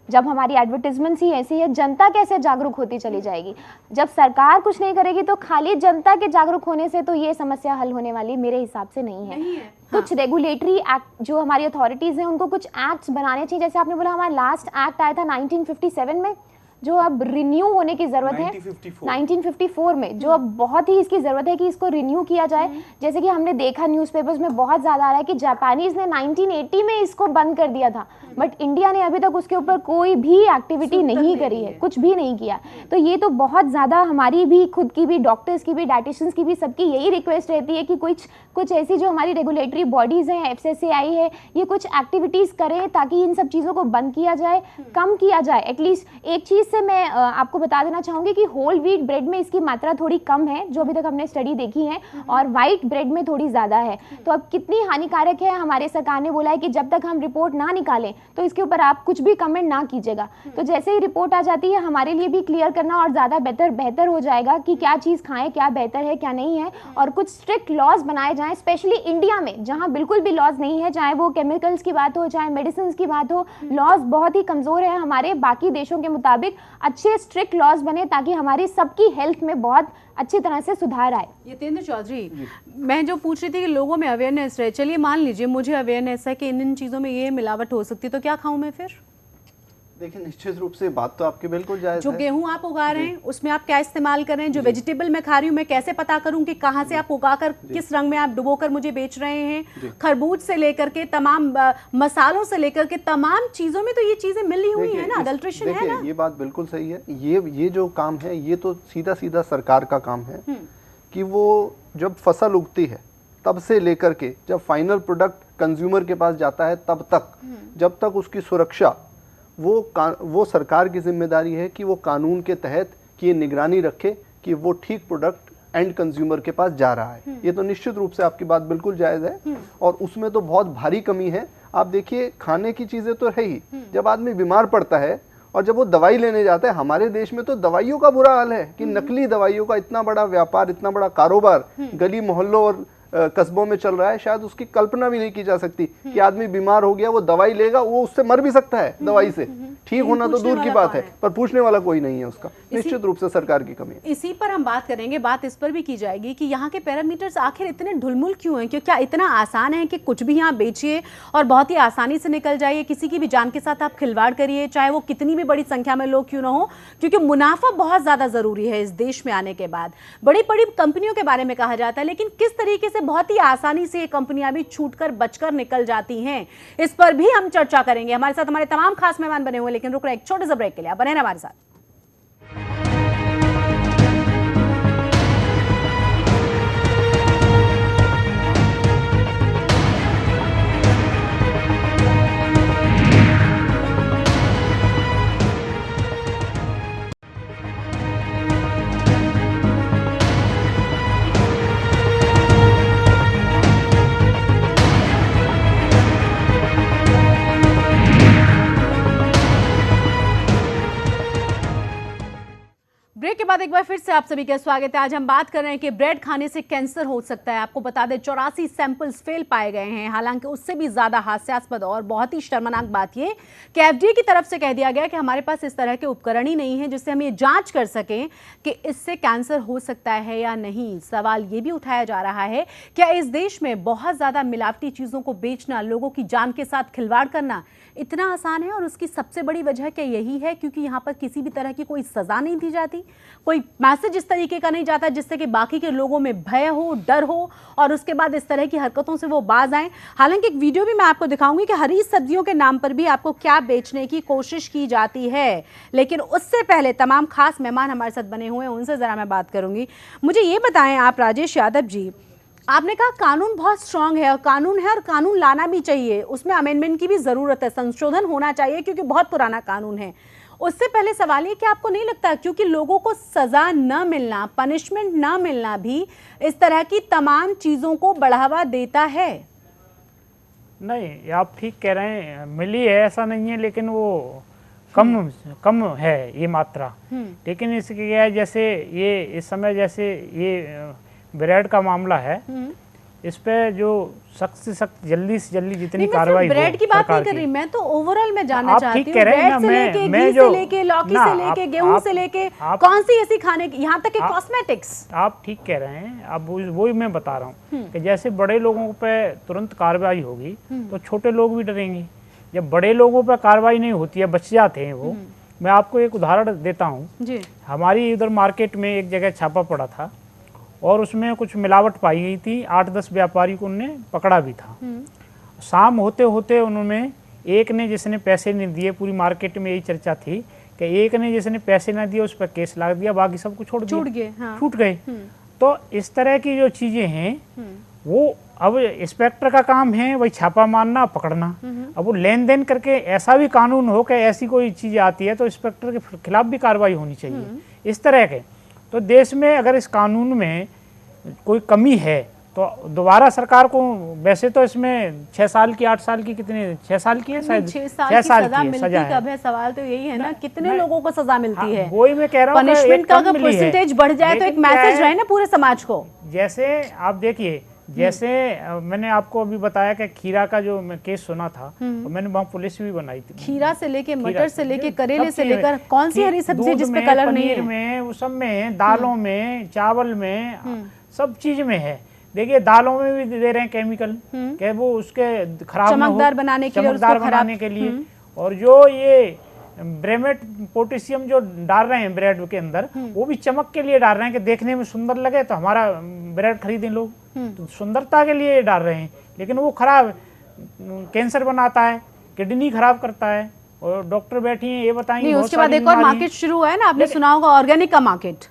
जब हमारी एडवर्टीजमेंट्स ही ऐसी है? जनता कैसे जागरूक होती चली जाएगी? जब सरकार कुछ नहीं करेगी तो खाली जनता के जागरूक होने से तो ये समस्या हल होने वाली मेरे हिसाब से नहीं है। कुछ रेगुलेटरी एक्ट जो हमारी अथॉरिटीज़ हैं उनको कुछ एक्ट्स बनाने चाहिए। जैसे आपने बोला हमारा लास्ट एक्ट आया था 1957 में, जो अब रिन्यू होने की ज़रूरत है 1954 में, जो अब बहुत ही इसकी ज़रूरत है कि इसको रिन्यू किया जाए। जैसे कि हमने देखा न्यूज़पेपर्स में बहुत ज़्यादा आ रहा है कि जापानीज़ ने 1980 में इसको बंद कर दिया था, बट इंडिया ने अभी तक उसके ऊपर कोई भी एक्टिविटी नहीं करी है, कुछ भी नहीं किया। तो ये तो बहुत ज़्यादा हमारी भी खुद की भी, डॉक्टर्स की भी, डाइटिशियंस की भी, सबकी यही रिक्वेस्ट रहती है कि कुछ ऐसी जो हमारी रेगुलेटरी बॉडीज़ हैं, FSSAI है, ये कुछ एक्टिविटीज़ करें ताकि इन सब चीज़ों को बंद किया जाए, कम किया जाए। एटलीस्ट एक चीज़ से मैं आपको बता देना चाहूँगी कि होल व्हीट ब्रेड में इसकी मात्रा थोड़ी कम है जो अभी तक हमने स्टडी देखी है, और वाइट ब्रेड में थोड़ी ज़्यादा है। तो अब कितनी हानिकारक है, हमारे सरकार ने बोला है कि जब तक हम रिपोर्ट ना निकालें तो इसके ऊपर आप कुछ भी कमेंट ना कीजिएगा। तो जैसे ही रिपोर्ट आ जाती है हमारे लिए भी क्लियर करना और ज़्यादा बेहतर हो जाएगा कि क्या चीज़ खाएं, क्या बेहतर है क्या नहीं है, और कुछ स्ट्रिक्ट लॉज बनाए जाएं, स्पेशली इंडिया में जहां बिल्कुल भी लॉज नहीं है, चाहे वो केमिकल्स की बात हो, चाहे मेडिसिन की बात हो, लॉज बहुत ही कमज़ोर है हमारे। बाकी देशों के मुताबिक अच्छे स्ट्रिक्ट लॉज बने ताकि हमारी सबकी हेल्थ में बहुत अच्छी तरह से सुधार आए। यतेंद्र चौधरी, मैं जो पूछ रही थी कि लोगों में अवेयरनेस रहे, चलिए मान लीजिए मुझे अवेयरनेस है कि इन चीज़ों में ये मिलावट हो सकती है, तो क्या खाऊं मैं फिर? देखिए, निश्चित रूप से बात तो आपकी बिल्कुल जायज़ जो है। गेहूं आप उगा रहे हैं उसमें आप क्या इस्तेमाल कर रहे हैं? जो वेजिटेबल मैं खा रही हूँ मैं कैसे पता करूं कि कहाँ से आप उगाकर किस रंग में आप डुबोकर मुझे बेच रहे हैं? खरबूज से लेकर के तमाम मसालों से लेकर के तमाम चीजों में तो ये चीजें मिली हुई है ना, अडल्ट्रेशन है ना। ये बात बिल्कुल सही है। ये जो काम है ये तो सीधा सीधा सरकार का काम है कि वो जब फसल उगती है तब से लेकर के जब फाइनल प्रोडक्ट कंज्यूमर के पास जाता है तब तक, जब तक उसकी सुरक्षा वो सरकार की जिम्मेदारी है कि वो कानून के तहत कि ये निगरानी रखे कि वो ठीक प्रोडक्ट एंड कंज्यूमर के पास जा रहा है। ये तो निश्चित रूप से आपकी बात बिल्कुल जायज़ है, और उसमें तो बहुत भारी कमी है। आप देखिए, खाने की चीज़ें तो है ही, जब आदमी बीमार पड़ता है और जब वो दवाई लेने जाता है, हमारे देश में तो दवाइयों का बुरा हाल है कि नकली दवाइयों का इतना बड़ा व्यापार, इतना बड़ा कारोबार गली मोहल्लों और कस्बों में चल रहा है। शायद उसकी कल्पना भी नहीं की जा सकती कि आदमी बीमार हो गया, वो दवाई लेगा, वो उससे मर भी सकता है दवाई से, ठीक होना तो दूर की बात है, पर पूछने वाला कोई नहीं है उसका। निश्चित रूप से सरकार की कमी है। इसी पर हम बात करेंगे, बात इस पर भी की जाएगी कि यहाँ के पैरामीटर्स आखिर इतने ढुलमुल क्यों हैं? क्यों क्या इतना आसान है कि कुछ भी यहाँ बेचिए और बहुत ही आसानी से निकल जाइए? किसी की भी जान के साथ आप खिलवाड़ करिए, चाहे वो कितनी भी बड़ी संख्या में लोग क्यों ना हो, क्योंकि मुनाफा बहुत ज्यादा जरूरी है इस देश में आने के बाद। बड़ी बड़ी कंपनियों के बारे में कहा जाता है, लेकिन किस तरीके से बहुत ही आसानी से ये कंपनियां भी छूटकर बचकर निकल जाती हैं, इस पर भी हम चर्चा करेंगे। हमारे साथ हमारे तमाम खास मेहमान बने हुए, लेकिन रुक रहे एक छोटे से ब्रेक के लिए, आप बने रहे हमारे साथ। ब्रेक के बाद एक बार फिर से आप सभी का स्वागत है। आज हम बात कर रहे हैं कि ब्रेड खाने से कैंसर हो सकता है। आपको बता दें 84 सैंपल्स फेल पाए गए हैं। हालांकि उससे भी ज्यादा हास्यास्पद और बहुत ही शर्मनाक बात ये कि एफडीए की तरफ से कह दिया गया कि हमारे पास इस तरह के उपकरण ही नहीं है जिससे हम ये जांच कर सकें कि इससे कैंसर हो सकता है या नहीं। सवाल ये भी उठाया जा रहा है क्या इस देश में बहुत ज्यादा मिलावटी चीजों को बेचना, लोगों की जान के साथ खिलवाड़ करना इतना आसान है? और उसकी सबसे बड़ी वजह क्या यही है क्योंकि यहाँ पर किसी भी तरह की कोई सजा नहीं दी जाती, कोई मैसेज इस तरीके का नहीं जाता जिससे कि बाकी के लोगों में भय हो, डर हो और उसके बाद इस तरह की हरकतों से वो बाज आए। हालांकि एक वीडियो भी मैं आपको दिखाऊंगी कि हरी सब्जियों के नाम पर भी आपको क्या बेचने की कोशिश की जाती है। लेकिन उससे पहले तमाम खास मेहमान हमारे साथ बने हुए हैं, उनसे जरा मैं बात करूंगी। मुझे ये बताएं आप राजेश यादव जी, आपने कहा कानून बहुत स्ट्रांग है और कानून लाना भी चाहिए, उसमें अमेंडमेंट की भी जरूरत है, संशोधन होना चाहिए क्योंकि बहुत पुराना कानून है। उससे पहले सवाल ये कि आपको नहीं लगता क्योंकि लोगों को सजा न मिलना, पनिशमेंट न मिलना भी इस तरह की तमाम चीजों को बढ़ावा देता है? नहीं, आप ठीक कह रहे हैं, मिली है ऐसा नहीं है, लेकिन वो कम है ये मात्रा। लेकिन इसके क्या है, जैसे ये इस समय जैसे ये ब्रेड का मामला है, इस पे जो सख्त से सख्त जल्दी से जल्दी जितनी कार्रवाई हो, ब्रेड की बात नहीं कर रही मैं, तो ओवरऑल में जानना चाहती हूँ। ब्रेड से लेके, घी से लेके, लौकी से लेके, गेहूं से लेके, कौन सी ऐसी खाने की, यहाँ तक कि कॉस्मेटिक्स। आप ठीक कह रहे हैं। अब वही मैं बता रहा हूँ कि जैसे बड़े लोगों पे तुरंत कार्रवाई होगी तो छोटे लोग भी डरेंगे। जब बड़े लोगों पर कार्रवाई नहीं होती है, बच जाते हैं वो। मैं आपको एक उदाहरण देता हूँ। हमारी इधर मार्केट में एक जगह छापा पड़ा था और उसमें कुछ मिलावट पाई गई थी। 8-10 व्यापारी को उन्होंने पकड़ा भी था। शाम होते होते उन्होंने एक ने जिसने पैसे नहीं दिए, पूरी मार्केट में यही चर्चा थी कि एक ने जिसने पैसे ना दिए उस पर केस लगा दिया, बाकी सबको छूट गए। तो इस तरह की जो चीजें हैं वो अब इंस्पेक्टर का काम है वही छापा मारना, पकड़ना। अब वो लेन देन करके ऐसा भी कानून हो कि ऐसी कोई चीज आती है तो इंस्पेक्टर के खिलाफ भी कार्रवाई होनी चाहिए। इस तरह के तो देश में अगर इस कानून में कोई कमी है तो दोबारा सरकार को, वैसे तो इसमें 6 साल की, 8 साल की, कितने 6 साल की है शायद, 6 साल की सजा मिलती कब है? सवाल तो यही है ना, कितने लोगों को सजा मिलती है? वही मैं कह रहा हूँ, पनिशमेंट का अगर परसेंटेज बढ़ जाए तो एक मैसेज रहे ना पूरे समाज को। जैसे आप देखिए, जैसे मैंने आपको अभी बताया कि खीरा का जो मैं केस सुना था तो मैंने वहाँ पुलिस भी बनाई थी। खीरा से लेके, मटर से लेके, करेले से लेकर कौन सी हरी सब्जी जिस पे कलर नहीं है? पनीर में, वो सब में है, दालों में, चावल में, सब चीज में है। देखिए दालों में भी दे रहे हैं केमिकल कि वो उसके खराब चमकदार बनाने के लिए, चमकदार बनाने के लिए। और जो ये ब्रेमेट पोटेशियम जो डाल रहे हैं ब्रेड के अंदर, वो भी चमक के लिए डाल रहे हैं कि देखने में सुंदर लगे तो हमारा ब्रेड खरीदें लोग, तो सुंदरता के लिए डाल रहे हैं। लेकिन वो खराब, कैंसर बनाता है, किडनी खराब करता है। और डॉक्टर बैठी हैं ये बताएंगे। उसके बाद एक और मार्केट शुरू हुआ है ना, आपने सुना होगा, ऑर्गेनिक का मार्केट।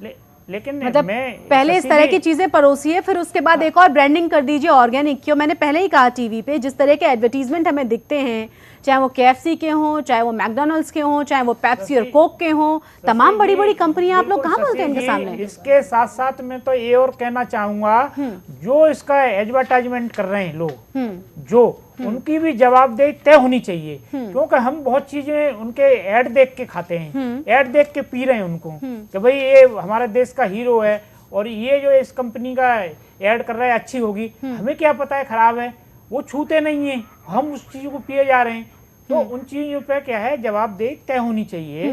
लेकिन मतलब पहले इस तरह की चीजें परोसिए, फिर उसके बाद एक और ब्रांडिंग कर दीजिए ऑर्गेनिक। क्यों, मैंने पहले ही कहा टीवी पे जिस तरह के एडवर्टीजमेंट हमें दिखते हैं, चाहे वो KFC के हों, चाहे वो मैकडॉनल्ड्स के हों, चाहे वो पेप्सी और कोक के हों, तमाम बड़ी बड़ी कंपनियां, आप लोग कहाँ बोलते हैं इनके सामने? इसके साथ साथ मैं तो ये और कहना चाहूंगा, जो इसका एडवर्टाइजमेंट कर रहे हैं लोग, जो उनकी भी जवाबदेही तय होनी चाहिए। क्योंकि हम बहुत चीजें उनके ऐड देख के खाते हैं, ऐड देख के पी रहे हैं उनको कि भाई ये हमारे देश का हीरो है और ये जो इस कंपनी का ऐड कर रहा है अच्छी होगी। हमें क्या पता है खराब है, वो छूते नहीं है, हम उस चीज को पिए जा रहे हैं। तो उन चीजों पे क्या है, जवाबदेही तय होनी चाहिए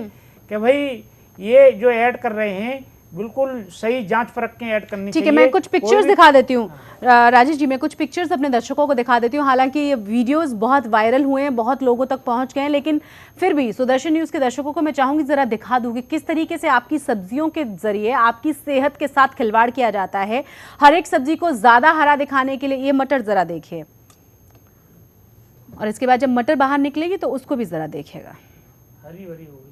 कि भाई ये जो ऐड कर रहे हैं बिल्कुल सही जांच परख के ऐड करनी चाहिए। ठीक है, मैं कुछ पिक्चर्स दिखा देती हूँ राजेश जी, मैं कुछ पिक्चर्स अपने दर्शकों को दिखा देती हूँ। हालांकि ये वीडियोस बहुत वायरल हुए हैं, बहुत लोगों तक पहुंच गए हैं, लेकिन फिर भी सुदर्शन न्यूज़ के दर्शकों को मैं चाहूंगी जरा दिखा दूँ कि किस तरीके से आपकी सब्जियों के जरिए आपकी सेहत के साथ खिलवाड़ किया जाता है। हर एक सब्जी को ज्यादा हरा दिखाने के लिए। ये मटर जरा देखिए, और इसके बाद जब मटर बाहर निकलेगी तो उसको भी जरा देखिएगा, हरी भरी होगी,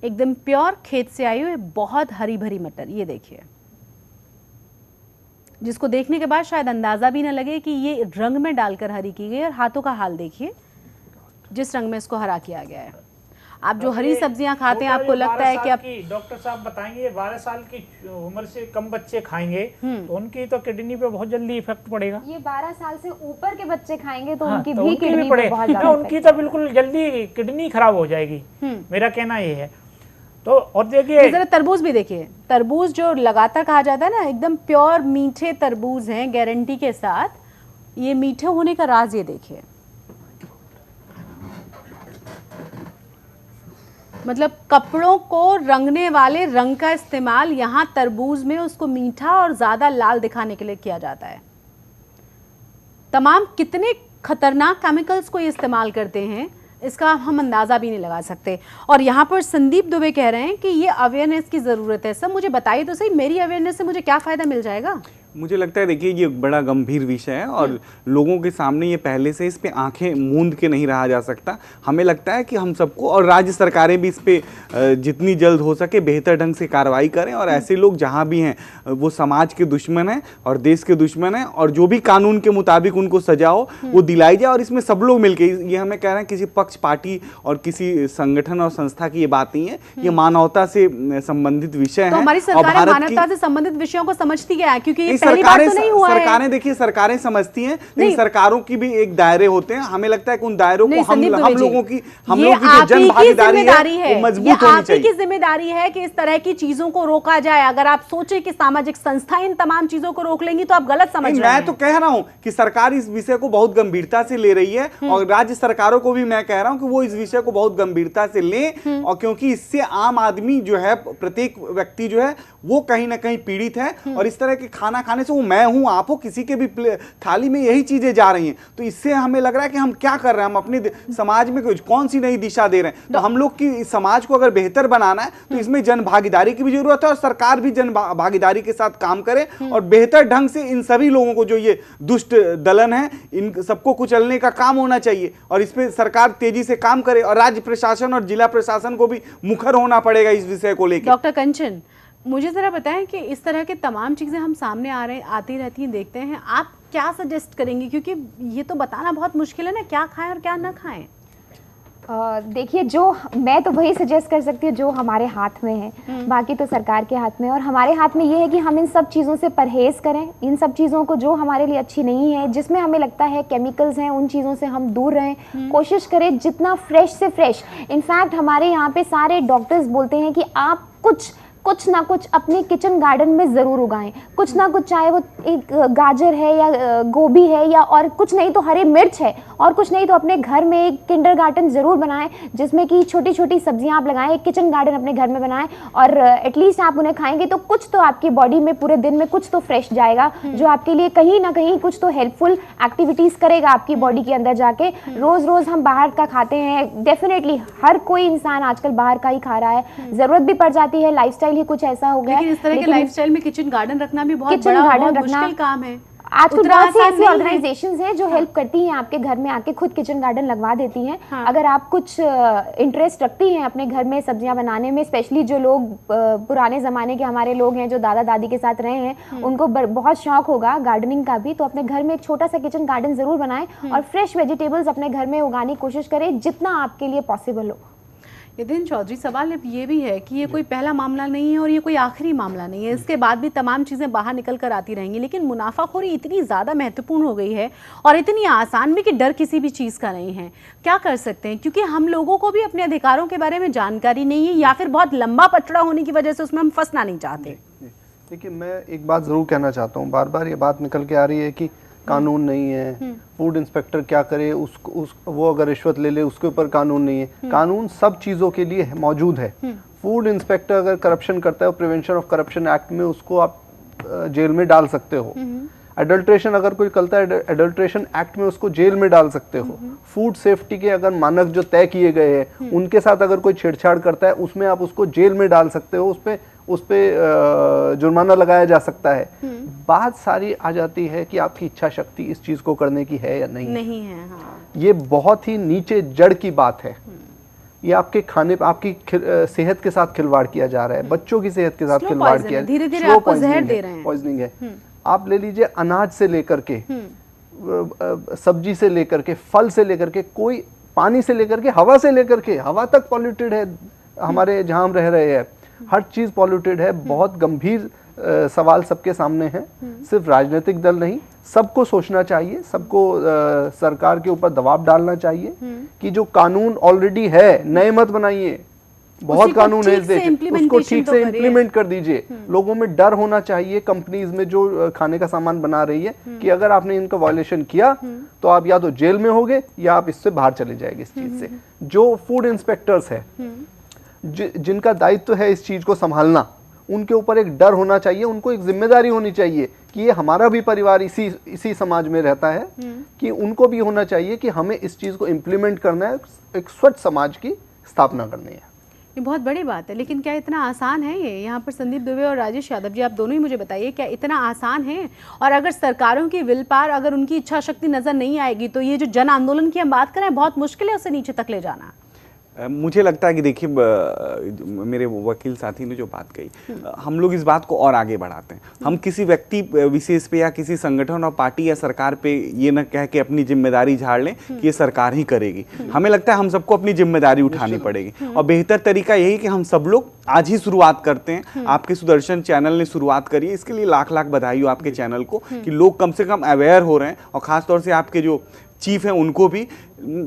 एकदम प्योर खेत से आई हुई बहुत हरी भरी मटर। ये देखिए, जिसको देखने के बाद शायद अंदाजा भी ना लगे कि ये रंग में डालकर हरी की गई। और हाथों का हाल देखिए, जिस रंग में इसको हरा किया गया है। आप जो हरी सब्जियां खाते हैं आपको लगता है कि आप, डॉक्टर साहब बताएंगे 12 साल की उम्र से कम बच्चे खाएंगे तो उनकी तो किडनी पे बहुत जल्दी इफेक्ट पड़ेगा। ये 12 साल से ऊपर के बच्चे खाएंगे तो उनकी तो भी किडनी पे बहुत ज्यादा उनकी तो बिल्कुल जल्दी किडनी खराब हो जाएगी, मेरा कहना ये है। तो और देखिए जरा तरबूज भी देखिए, तरबूज जो लगातार कहा जाता है ना, एकदम प्योर मीठे तरबूज हैं गारंटी के साथ। ये मीठे होने का राज ये देखिए, मतलब कपड़ों को रंगने वाले रंग का इस्तेमाल यहाँ तरबूज में उसको मीठा और ज्यादा लाल दिखाने के लिए किया जाता है। तमाम कितने खतरनाक केमिकल्स को ये इस्तेमाल करते हैं, इसका हम अंदाज़ा भी नहीं लगा सकते। और यहाँ पर संदीप दुबे कह रहे हैं कि ये अवेयरनेस की ज़रूरत है। सब मुझे बताइए तो सही, मेरी अवेयरनेस से मुझे क्या फ़ायदा मिल जाएगा? मुझे लगता है देखिए ये बड़ा गंभीर विषय है और लोगों के सामने ये पहले से इस पे आंखें मूंद के नहीं रहा जा सकता। हमें लगता है कि हम सबको और राज्य सरकारें भी इस पे जितनी जल्द हो सके बेहतर ढंग से कार्रवाई करें और ऐसे लोग जहां भी हैं वो समाज के दुश्मन हैं और देश के दुश्मन हैं और जो भी कानून के मुताबिक उनको सजा हो वो दिलाई जाए। और इसमें सब लोग मिलकर, ये हमें कह रहे हैं किसी पक्ष, पार्टी और किसी संगठन और संस्था की ये बात नहीं है, ये मानवता से संबंधित विषय है। तो हमारी सरकारें मानवता से संबंधित विषयों को समझती क्या है? क्योंकि सरकारें देखिए सरकारें समझती हैं, लेकिन सरकारों की भी एक दायरे होते हैं। हमें लगता है कि उन दायरों को हम लोगों की जो जन भागीदारी है वो मजबूत होनी चाहिए। आपकी जिम्मेदारी है कि इस तरह की चीजों को रोका जाए। अगर आप सोचे कि सामाजिक संस्थाएं इन तमाम चीजों को रोक लेंगी तो आप गलत समझ रहे हैं। मैं तो कह रहा हूं कि सरकार इस विषय को बहुत गंभीरता से ले रही है और राज्य सरकारों को भी मैं कह रहा हूं कि वो इस विषय को बहुत गंभीरता से लें। और क्योंकि इससे आम आदमी जो है, प्रत्येक व्यक्ति जो है वो कहीं ना कहीं पीड़ित है और इस तरह के खाना खाने से, वो मैं हूं आप हो, किसी के भी थाली में यही चीजें जा रही हैं। तो इससे हमें लग रहा है कि हम क्या कर रहे हैं, हम अपने समाज में कौन सी नई दिशा दे रहे हैं। तो हम लोग की समाज को अगर बेहतर बनाना है तो इसमें जन भागीदारी की भी जरूरत है और सरकार भी जन भागीदारी के साथ काम करे और बेहतर ढंग से इन सभी लोगों को, जो ये दुष्ट दलन है, इन सबको कुचलने का काम होना चाहिए और इस पर सरकार तेजी से काम करे और राज्य प्रशासन और जिला प्रशासन को भी मुखर होना पड़ेगा इस विषय को लेकर। डॉक्टर कंचन, मुझे जरा बताएं कि इस तरह के तमाम चीज़ें हम सामने आती रहती हैं, देखते हैं, आप क्या सजेस्ट करेंगे? क्योंकि ये तो बताना बहुत मुश्किल है ना, क्या खाएं और क्या ना खाएं। देखिए, जो मैं तो वही सजेस्ट कर सकती हूँ जो हमारे हाथ में है, बाकी तो सरकार के हाथ में। और हमारे हाथ में ये है कि हम इन सब चीज़ों से परहेज़ करें, इन सब चीज़ों को जो हमारे लिए अच्छी नहीं है, जिसमें हमें लगता है केमिकल्स हैं, उन चीज़ों से हम दूर रहें। कोशिश करें जितना फ्रेश से फ्रेश। इनफैक्ट हमारे यहाँ पे सारे डॉक्टर्स बोलते हैं कि आप कुछ ना कुछ अपने किचन गार्डन में ज़रूर उगाएं, कुछ ना कुछ, चाहे वो एक गाजर है या गोभी है या और कुछ नहीं तो हरी मिर्च है, और कुछ नहीं तो अपने घर में एक किंडरगार्टन ज़रूर बनाएं जिसमें कि छोटी छोटी सब्जियां आप लगाएं, एक किचन गार्डन अपने घर में बनाएं और एटलीस्ट आप उन्हें खाएंगे तो कुछ तो आपकी बॉडी में पूरे दिन में कुछ तो फ्रेश जाएगा, जो आपके लिए कहीं ना कहीं कुछ तो हेल्पफुल एक्टिविटीज़ करेगा आपकी बॉडी के अंदर जाके। रोज़ हम बाहर का खाते हैं, डेफिनेटली हर कोई इंसान आजकल बाहर का ही खा रहा है, ज़रूरत भी पड़ जाती है, लाइफस्टाइल ही कुछ ऐसा हो गया। लेकिन इस तरह के लाइफस्टाइल में किचन गार्डन रखना भी बहुत मुश्किल काम है। आजकल बहुत सी ऐसी ऑर्गेनाइजेशंस हैं जो हेल्प करती हैं, आपके घर में आके खुद किचन गार्डन लगवा देती हैं। अगर आप कुछ इंटरेस्ट रखती हैं अपने घर में सब्जियां बनाने में, स्पेशली जो लोग पुराने ज़माने के हमारे लोग हैं जो दादा दादी के साथ रहे हैं, उनको बहुत शौक होगा गार्डनिंग का भी, तो अपने घर में एक छोटा सा किचन गार्डन ज़रूर बनाएं और फ्रेश वेजिटेबल्स अपने घर में उगाने की कोशिश करें जितना आपके लिए पॉसिबल हो। यतिन चौधरी, सवाल अब ये भी है कि ये कोई पहला मामला नहीं है और ये कोई आखिरी मामला नहीं है, इसके बाद भी तमाम चीज़ें बाहर निकल कर आती रहेंगी, लेकिन मुनाफाखोरी इतनी ज़्यादा महत्वपूर्ण हो गई है और इतनी आसान भी कि डर किसी भी चीज़ का नहीं है। क्या कर सकते हैं? क्योंकि हम लोगों को भी अपने अधिकारों के बारे में जानकारी नहीं है या फिर बहुत लंबा पटड़ा होने की वजह से उसमें हम फंसना नहीं चाहते। देखिए, मैं एक बात ज़रूर कहना चाहता हूँ, बार बार ये बात निकल के आ रही है कि कानून नहीं है, फूड इंस्पेक्टर क्या करे, वो अगर रिश्वत ले ले उसके ऊपर कानून नहीं है। कानून सब चीज़ों के लिए मौजूद है। फूड इंस्पेक्टर अगर करप्शन करता है, प्रिवेंशन ऑफ करप्शन एक्ट में उसको आप जेल में डाल सकते हो। एडल्ट्रेशन अगर कोई करता है, एडल्ट्रेशन एक्ट में उसको जेल में डाल सकते हो। फूड सेफ्टी के अगर मानक जो तय किए गए हैं उनके साथ अगर कोई छेड़छाड़ करता है उसमें आप उसको जेल में डाल सकते हो, उस पे जुर्माना लगाया जा सकता है। बात सारी आ जाती है कि आपकी इच्छा शक्ति इस चीज को करने की है या नहीं है। हाँ। ये बहुत ही नीचे जड़ की बात है। ये आपके खाने, आपकी सेहत के साथ खिलवाड़ किया जा रहा है, बच्चों की सेहत के साथ खिलवाड़ किया, धीरे-धीरे आपको जहर दे रहे हैं, पॉइजनिंग है। आप ले लीजिए, अनाज से लेकर के, सब्जी से लेकर के, फल से लेकर के, कोई पानी से लेकर के, हवा से लेकर के, हवा तक पॉल्यूटेड है हमारे जहां हम रह रहे हैं। हर चीज पॉल्यूटेड है। बहुत गंभीर सवाल सबके सामने हैं। सिर्फ राजनीतिक दल नहीं, सबको सोचना चाहिए, सबको सरकार के ऊपर दबाव डालना चाहिए कि जो कानून ऑलरेडी है नए मत बनाइए। बहुत उसी को कानून है ठीक इस से देश में, उसको implementation ठीक तो से करिए। इम्प्लीमेंट कर दीजिए। लोगों में डर होना चाहिए कंपनीज में जो खाने का सामान बना रही है कि अगर आपने इनका वायलेशन किया तो आप या तो जेल में होगे या आप इससे बाहर चले जाएंगे इस चीज से। जो फूड इंस्पेक्टर्स है जिनका दायित्व है इस चीज को संभालना, उनके ऊपर एक डर होना चाहिए, उनको एक जिम्मेदारी होनी चाहिए कि ये हमारा भी परिवार इसी समाज में रहता है, कि उनको भी होना चाहिए कि हमें इस चीज को इम्प्लीमेंट करना है, एक स्वच्छ समाज की स्थापना करनी है। ये बहुत बड़ी बात है, लेकिन क्या इतना आसान है ये? यहाँ पर संदीप दुबे और राजेश यादव जी, आप दोनों ही मुझे बताइए, क्या इतना आसान है? और अगर सरकारों की विल पावर, अगर उनकी इच्छा शक्ति नजर नहीं आएगी तो ये जो जन आंदोलन की हम बात करें, बहुत मुश्किल है उसे नीचे तक ले जाना। मुझे लगता है कि देखिए मेरे वकील साथी ने जो बात कही, हम लोग इस बात को और आगे बढ़ाते हैं। हम किसी व्यक्ति विशेष पे या किसी संगठन और पार्टी या सरकार पे ये न कह के अपनी जिम्मेदारी झाड़ लें कि ये सरकार ही करेगी। हमें लगता है हम सबको अपनी जिम्मेदारी उठानी पड़ेगी, और बेहतर तरीका यही कि हम सब लोग आज ही शुरुआत करते हैं। आपके सुदर्शन चैनल ने शुरुआत करी है, इसके लिए लाख लाख बधाई हो आपके चैनल को कि लोग कम से कम अवेयर हो रहे हैं। और खासतौर से आपके जो चीफ हैं उनको भी,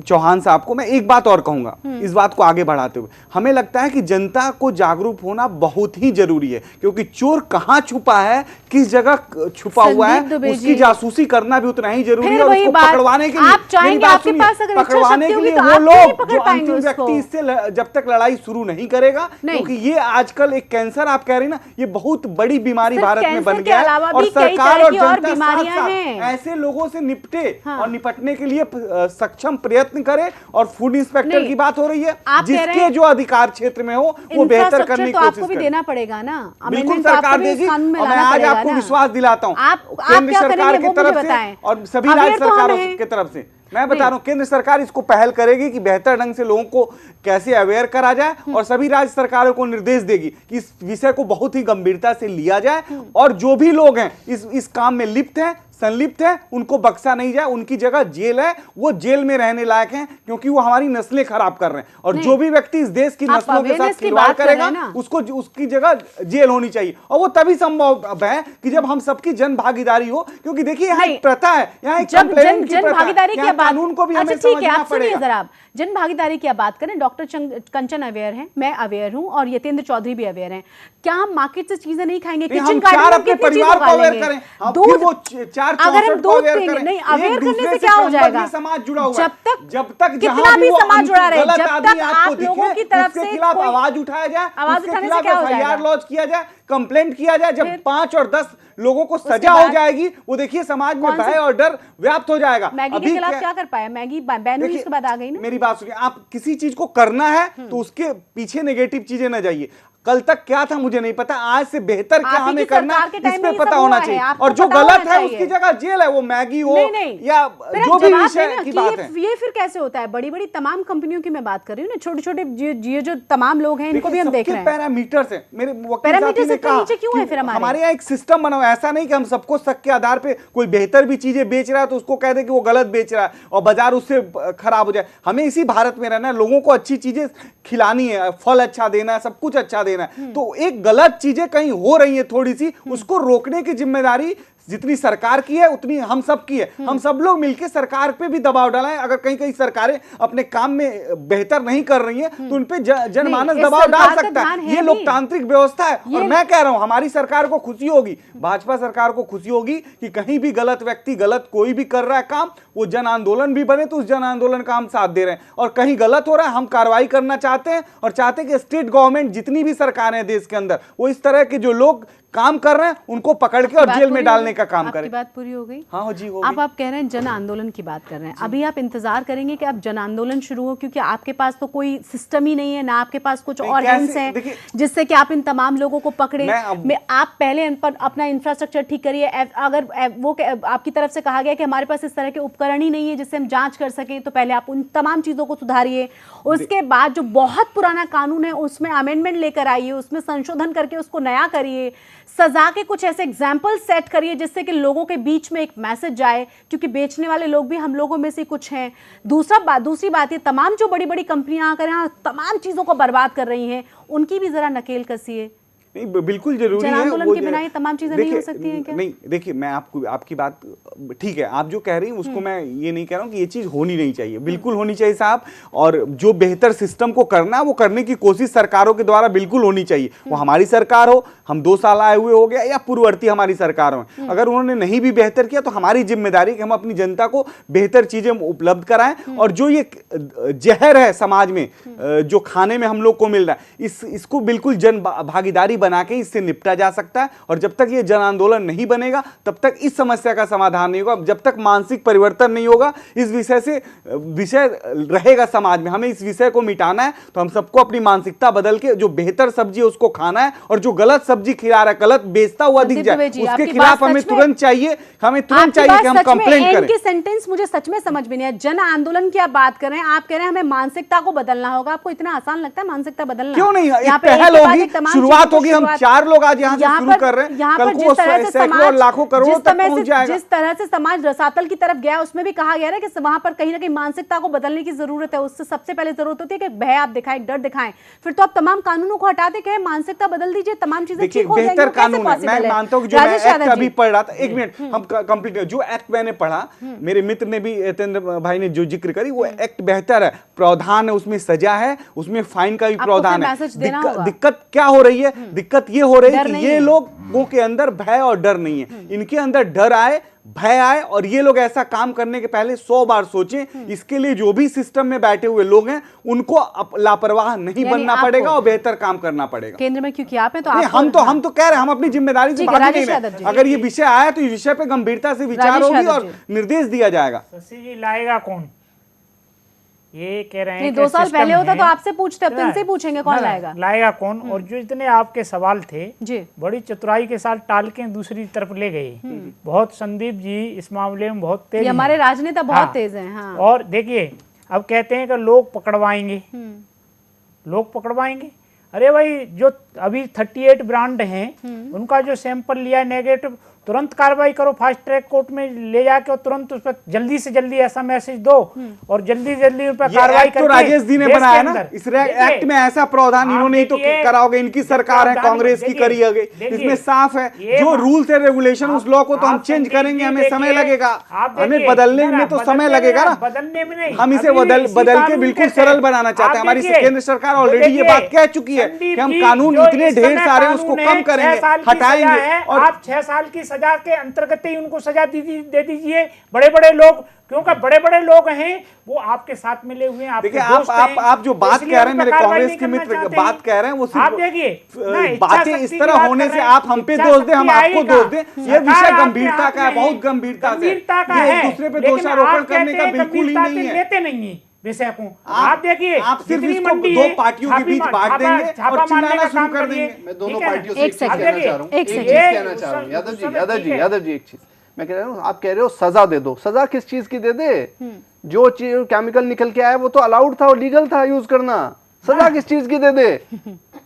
चौहान साहब को मैं एक बात और कहूंगा इस बात को आगे बढ़ाते हुए, हमें लगता है कि जनता को जागरूक होना बहुत ही जरूरी है, क्योंकि चोर कहाँ छुपा है, किस जगह छुपा हुआ है, उसकी जासूसी करना भी उतना ही जरूरी है। और उसको पकड़वाने के लिए, आप चाहेंगे आपके पास अगर पकड़वाने के लिए वो लोग जो अंतिम व्यक्ति इससे जब तक लड़ाई शुरू नहीं करेगा, क्योंकि ये आजकल एक कैंसर आप कह रही ना, ये बहुत बड़ी बीमारी भारत में बन गया है, और सरकार और जनता साथ ऐसे लोगों से निपटे और निपटने के लिए सक्षम प्रयत्न करे। और फूड इंस्पेक्टर की बात हो रही है, जिसके जो अधिकार क्षेत्र में हो वो बेहतर करने की तो कोशिश आपको भी करे। देना पड़ेगा ना, बिल्कुल सरकार देगी, और मैं आज आपको विश्वास दिलाता हूँ केंद्र सरकार की तरफ से और सभी राज्य सरकारों की तरफ से, मैं बता रहा हूँ केंद्र सरकार इसको पहल करेगी कि बेहतर ढंग से लोगों को कैसे अवेयर करा जाए, और सभी राज्य सरकारों को निर्देश देगी कि इस विषय को बहुत ही गंभीरता से लिया जाए, और जो भी लोग हैं इस काम में लिप्त हैं, संलिप्त है, उनको बख्शा नहीं जाए। उनकी जगह जेल है, वो जेल में रहने लायक हैं, क्योंकि वो हमारी नस्लें खराब कर रहे हैं। और जो भी व्यक्ति इस देश की नस्लों के साथ खिलवाड़ करेगा उसको उसकी जगह जेल होनी चाहिए। और वो तभी संभव है कि जब हम सबकी जन भागीदारी हो, क्योंकि देखिए यहाँ एक प्रथा है, यहाँ एक कंप्लेंट की प्रथा है, कानून को भी हमें समझना पड़ेगा। जरा आप जन भागीदारी की बात करें, डॉक्टर कंचन अवेयर हैं, मैं अवेयर हूं, और यतेंद्र चौधरी भी अवेयर हैं। क्या हम मार्केट से चीजें नहीं खाएंगे? किचन गार्डन अपने परिवार को अवेयर करें, दूध अगर हम दूध पीएंगे, नहीं अवेयर करने से क्या हो जाएगा? समाज जुड़ा हुआ है, जब तक कितना भी समाज जुड़ा रहे, जब तक आप दिखे, लोगों की तरफ से खिलाफ आवाज उठाया जाए, आवाज उठाने से क्या हो जाएगा? लॉन्च किया जाए, कंप्लेंट किया जाए, जब 5 और 10 लोगों को सजा हो जाएगी, वो देखिए समाज में भय और डर व्याप्त हो जाएगा। मैगी के खिलाफ क्या कर पाया? मैगी बैन हुई, उसके बाद आ गई ना। मेरी बात सुनिए, आप किसी चीज को करना है तो उसके पीछे नेगेटिव चीजें न जाइए। कल तक क्या था मुझे नहीं पता, आज से बेहतर क्या हमें करना है इस पे पता होना चाहिए, और जो गलत है उसकी जगह जेल है, वो मैगी हो या जो भी विषय की बात है। ये फिर कैसे होता है? बड़ी बड़ी तमाम कंपनियों की मैं बात कर रही हूँ ना, छोटे छोटे ये जो तमाम लोग हैं इनको भी हम देख रहे हैं। पैरामीटर्स है, मेरे पैरामीटर्स से नीचे क्यों है फिर हमारे यहाँ एक सिस्टम बना हुआ है, ऐसा नहीं कि हम सबको शक के आधार पे कोई बेहतर भी चीजें बेच रहा है तो उसको कह दे कि वो गलत बेच रहा है और बाजार उससे खराब हो जाए। हमें इसी भारत में रहना है, लोगों को अच्छी चीजें खिलानी है, फल अच्छा देना है, सब कुछ अच्छा देना है। तो एक गलत चीजें कहीं हो रही है थोड़ी सी, उसको रोकने की जिम्मेदारी जितनी सरकार की है उतनी हम सब की है। हम सब लोग मिलकर सरकार पे भी दबाव डालें। अगर कहीं कहीं सरकारें अपने काम में बेहतर नहीं कर रही हैं तो उन पे जनमानस दबाव डाल सकता है। ये लोकतांत्रिक व्यवस्था है। और मैं कह रहा हूं हमारी सरकार को खुशी होगी, भाजपा सरकार को खुशी होगी कि कहीं भी गलत व्यक्ति, गलत कोई भी कर रहा है काम, वो जन आंदोलन भी बने तो उस जन आंदोलन का हम साथ दे रहे हैं। और कहीं गलत हो रहा है हम कार्रवाई करना चाहते हैं और चाहते हैं कि स्टेट गवर्नमेंट जितनी भी सरकारें हैं देश के अंदर, वो इस तरह के जो लोग काम कर रहे हैं उनको पकड़ के और जेल में डालने का काम करें। आपकी बात पूरी हो गई? हाँ जी, हो अब आप कह रहे हैं जन आंदोलन की बात कर रहे हैं, अभी आप इंतजार करेंगे कि अब जन आंदोलन शुरू हो, क्योंकि आपके पास तो कोई सिस्टम ही नहीं है ना, आपके पास कुछ और हैंड्स हैं जिससे कि आप इन तमाम लोगों को पकड़े। आप पहले अपना इंफ्रास्ट्रक्चर ठीक करिए। अगर वो आपकी तरफ से कहा गया कि हमारे पास इस तरह के उपकरण ही नहीं है जिससे हम जांच कर सकें, तो पहले आप उन तमाम चीजों को सुधारिए। उसके बाद जो बहुत पुराना कानून है उसमें अमेंडमेंट लेकर आइए, उसमें संशोधन करके उसको नया करिए, सजा के कुछ ऐसे एग्जाम्पल सेट करिए जिससे कि लोगों के बीच में एक मैसेज जाए, क्योंकि बेचने वाले लोग भी हम लोगों में से कुछ हैं। दूसरी बात ये तमाम जो बड़ी बड़ी कंपनियां आकर यहाँ तमाम चीजों को बर्बाद कर रही हैं, उनकी भी जरा नकेल कसिए। नहीं बिल्कुल जरूरी जन है। आंदोलन के बिना ये तमाम चीजें नहीं हो देखिए, सकती हैं क्या? नहीं देखिए, मैं आपकी बात ठीक है, आप जो कह रही हैं उसको मैं ये नहीं कह रहा हूँ कि ये चीज होनी नहीं चाहिए, बिल्कुल होनी चाहिए साहब। और जो बेहतर सिस्टम को करना है वो करने की कोशिश सरकारों के द्वारा बिल्कुल होनी चाहिए। वो हमारी सरकार हो, हम 2 साल आए हुए हो गया, या पूर्ववर्ती हमारी सरकार हो, अगर उन्होंने नहीं भी बेहतर किया तो हमारी जिम्मेदारी कि हम अपनी जनता को बेहतर चीजें उपलब्ध कराएं। और जो ये जहर है समाज में, जो खाने में हम लोग को मिल रहा है, इसको बिल्कुल जन भागीदारी बना के इससे निपटा जा सकता है। और जब तक ये जन आंदोलन नहीं बनेगा तब तक इस समस्या का समाधान नहीं होगा। जब तक मानसिक परिवर्तन नहीं होगा, इस विषय रहेगा समाज में, हमें इस विषय को मिटाना है। तो हम सबको अपनी मानसिकता बदल के जो बेहतर सब्जी है उसको खाना है, और जो गलत सब्जी खिला रहा है, गलत बेचता हुआ दिख जाए उसके खिलाफ हमें तुरंत चाहिए कि हम कंप्लेंट करें। सेंटेंस मुझे सच में समझ में नहीं है। जन आंदोलन की आप बात कर रहे हैं, आप कह रहे हैं हमें मानसिकता को बदलना होगा। आपको इतना आसान लगता है मानसिकता बदलना? क्यों नहीं, एक पहल होगी, शुरुआत होगी। हम 4 लोग आज यहाँ से शुरू कर रहे हैं, कल को सैकड़ों और लाखों करोड़ों तक पहुंच जाएगा। जिस तरह से समाज रसातल की तरफ गया, उसमें भी कहा गया है कि वहां पर कहीं ना कहीं मानसिकता को बदलने की जरूरत है। उससे सबसे पहले जरूरत होती है कि भय आप दिखाएं, डर दिखाएं, फिर तो आप तमाम कानूनों को हटा दे, कहें मानसिकता बदल दीजिए, तमाम चीजें ठीक हो जाएंगी। बेहतर कानून है, मैं मानता हूं कि जो मैं एक्ट अभी पढ़ रहा था, 1 मिनट हम कंप्लीट, जो एक्ट मैंने पढ़ा, मेरे मित्र ने भी, यतेंद्र भाई ने जो जिक्र करी, वो एक्ट बेहतर है। प्रावधान है, उसमें सजा है, उसमें फाइन का भी प्रावधान है। दिक्कत क्या हो रही है? दिक्कत ये हो रही है कि ये लोगों के अंदर भय और डर नहीं है। इनके अंदर डर आए, भय आए, और ये लोग ऐसा काम करने के पहले 100 बार सोचें। इसके लिए जो भी सिस्टम में बैठे हुए लोग हैं उनको लापरवाह नहीं बनना पड़ेगा और बेहतर काम करना पड़ेगा। केंद्र में क्योंकि आप हैं तो हम तो कह रहे हैं, हम अपनी जिम्मेदारी से भागी नहीं रहे। अगर ये विषय आया तो इस विषय पे गंभीरता से विचार होगी और निर्देश दिया जाएगा। शशि जी, लाएगा कौन? ये कह रहे हैं नहीं, 2 साल पहले होता तो आपसे पूछते, अब तो इनसे पूछेंगे कौन लाएगा कौन। और जो इतने आपके सवाल थे जी, बड़ी चतुराई के साथ टाल के दूसरी तरफ ले गए। बहुत संदीप जी इस मामले में बहुत तेज, हमारे राजनेता बहुत तेज हैं। हाँ। और देखिए, अब कहते हैं कि लोग पकड़वाएंगे, लोग पकड़वाएंगे। अरे भाई, जो अभी 38 ब्रांड हैं उनका जो सैंपल लिया नेगेटिव, तुरंत कार्रवाई करो, फास्ट ट्रैक कोर्ट में ले जाके और तुरंत उस पर जल्दी से जल्दी ऐसा मैसेज दो और जल्दी जल्दी उस पर कार्रवाई तो राजेश जी ने बनाया ना, इस एक्ट में ऐसा प्रावधान इन्होंने ही तो कराओगे। इनकी सरकार है, कांग्रेस की करी है, इसमें साफ है जो रूल्स एंड रेगुलेशन, उस लॉ को तो हम चेंज करेंगे, हमें समय लगेगा, हमें बदलने में तो समय लगेगा ना। बदलने में नहीं, हम इसे बदल के बिल्कुल सरल बनाना चाहते हैं। हमारी केंद्र सरकार ऑलरेडी ये बात कह चुकी है कि हम कानून इतने ढेर सारे उसको कम करेंगे, हटाएंगे। और आप 6 साल की सजा के अंतर्गत ही उनको सजा दे दीजिए। बड़े बड़े लोग, क्योंकि बड़े बड़े लोग हैं, वो आपके साथ मिले हुए हैं। देखिए, आप जो बात कह रहे हैं, मेरे कांग्रेस के मित्र बात कह रहे हैं, वो आप देखिए बातें इस तरह होने से आप हम पे दोष दें, हम आपको दोष दें, ये विषय गंभीरता का है, बहुत गंभीरता से। ये एक दूसरे पे दोषारोपण करने का बिल्कुल ही नहीं है। लेते नहीं है विषय को। आप देखिए, आप सिर्फ इसको 2 पार्टियों के बीच बांट देंगे और चिल्लाना शुरू कर देंगे। मैं दोनों पार्टियों से एक चीज कहना चाह रहा हूँ, यादव जी एक चीज मैं कह रहा हूँ। आप कह रहे हो सजा दे दो, सजा किस चीज की दे दे? जो चीज केमिकल निकल के आया वो तो अलाउड था और लीगल था यूज करना। सजा किस चीज की दे दे?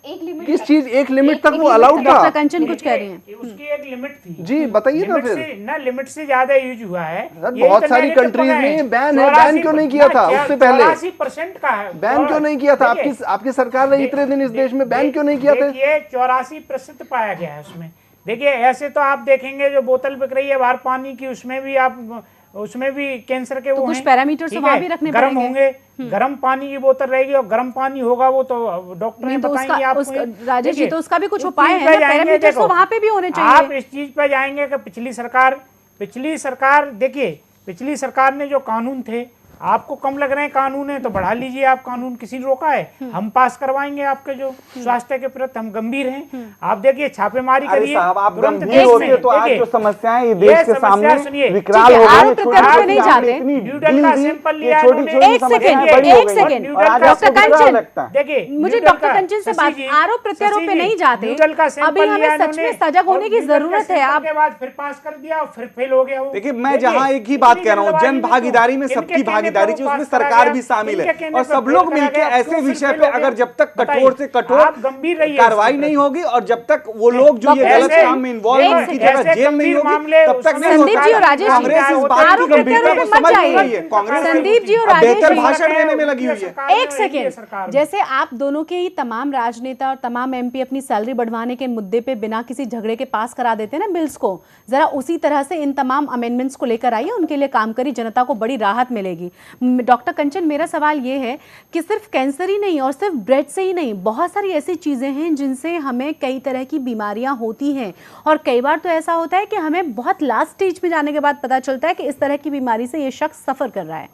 किस चीज, एक लिमिट तक वो अलाउड था। डॉक्टर कंचन कुछ कह रही हैं, उसकी एक लिमिट थी जी, बताइए ना फिर। ना लिमिट से ज्यादा यूज हुआ है। बहुत सारी कंट्रीज में बैन है, बैन क्यों नहीं किया था उससे पहले? 84% का है, बैन क्यों नहीं किया था? आपकी सरकार ने इतने दिन इस देश में बैन क्यों नहीं किया था? ये 84% पाया गया है उसमें। देखिए, ऐसे तो आप देखेंगे जो बोतल बिक रही है बाहर पानी की, उसमें भी कैंसर के वो कुछ पैरामीटर्स तो वहां भी रखने गर्म होंगे, गर्म पानी की बोतल रहेगी और गर्म पानी होगा वो तो डॉक्टर ने बताएंगे आपको। राजेश जी, तो उसका भी कुछ उपाय है ना, पैरामीटर्स तो वहां पे भी होने चाहिए। आप इस चीज पे जाएंगे कि पिछली सरकार देखिए, पिछली सरकार ने जो कानून थे, आपको कम लग रहे हैं कानून है तो बढ़ा लीजिए। आप कानून किसी ने रोका है? हम पास करवाएंगे। आपके जो स्वास्थ्य के प्रति हम गंभीर हैं। आप देखिए, छापेमारी करिए। आप गंभीर होते तो आज जो समस्याएं ये देश के सामने विकराल हो गई, नहीं जाते। न्यूडल का सैंपल लिया, एक सेकंड डॉक्टर कंचन, देखिए मुझे डॉक्टर कंचन से बात, आरोप प्रत्यारोप पे नहीं जाते। अभी हमें सच में सजग होने की जरूरत है। आपके बाद फिर पास कर दिया और फिर फेल हो गया। देखिए, मैं जहाँ एक ही बात कह रहा हूँ, जन भागीदारी में सबकी भागीदारी भागीदारी पर चाहिए, उसमें पास करा सरकार गया, भी शामिल इनके है कहने और पर सब फेल लोग करा मिलकर गया, ऐसे क्यों फिर विषय फेल पे हो गया? अगर जब तक बताइए, कठोर से कठोर आप गंभीर रहिए कार्रवाई इसके नहीं होगी और जब तक वो लोग जो ये डॉक्टर गलत ऐसे- काम में इन्वॉल्व एक उनकी सेकंड, जगह जेल नहीं होगी मामले तब तक उस नहीं हो संदीप जी और सकता। राजेश कांग्रेस इस जी, बात की आरोप गंभीरता प्रत्यारोप को में मत समझ नहीं जाइए। रही है। कांग्रेस संदीप जी और अब राजेश बेहतर जी, भाषण देने में लगी हुई है। एक सेकेंड, जैसे आप दोनों के ही तमाम राजनेता और तमाम एमपी अपनी सैलरी बढ़वाने के मुद्दे पे बिना किसी झगड़े के पास करा देते हैं ना बिल्स को, जरा उसी तरह से इन तमाम अमेंडमेंट्स को लेकर आइए, उनके लिए काम करिए, जनता को बड़ी राहत मिलेगी। डॉक्टर कंचन, मेरा सवाल ये है कि सिर्फ कैंसर ही नहीं और सिर्फ ब्रेड से ही नहीं, बहुत सारी ऐसी चीज़ें हैं जिनसे हमें कई तरह की बीमारियां होती हैं और कई बार तो ऐसा होता है कि हमें बहुत लास्ट स्टेज में जाने के बाद पता चलता है कि इस तरह की बीमारी से ये शख्स सफ़र कर रहा है।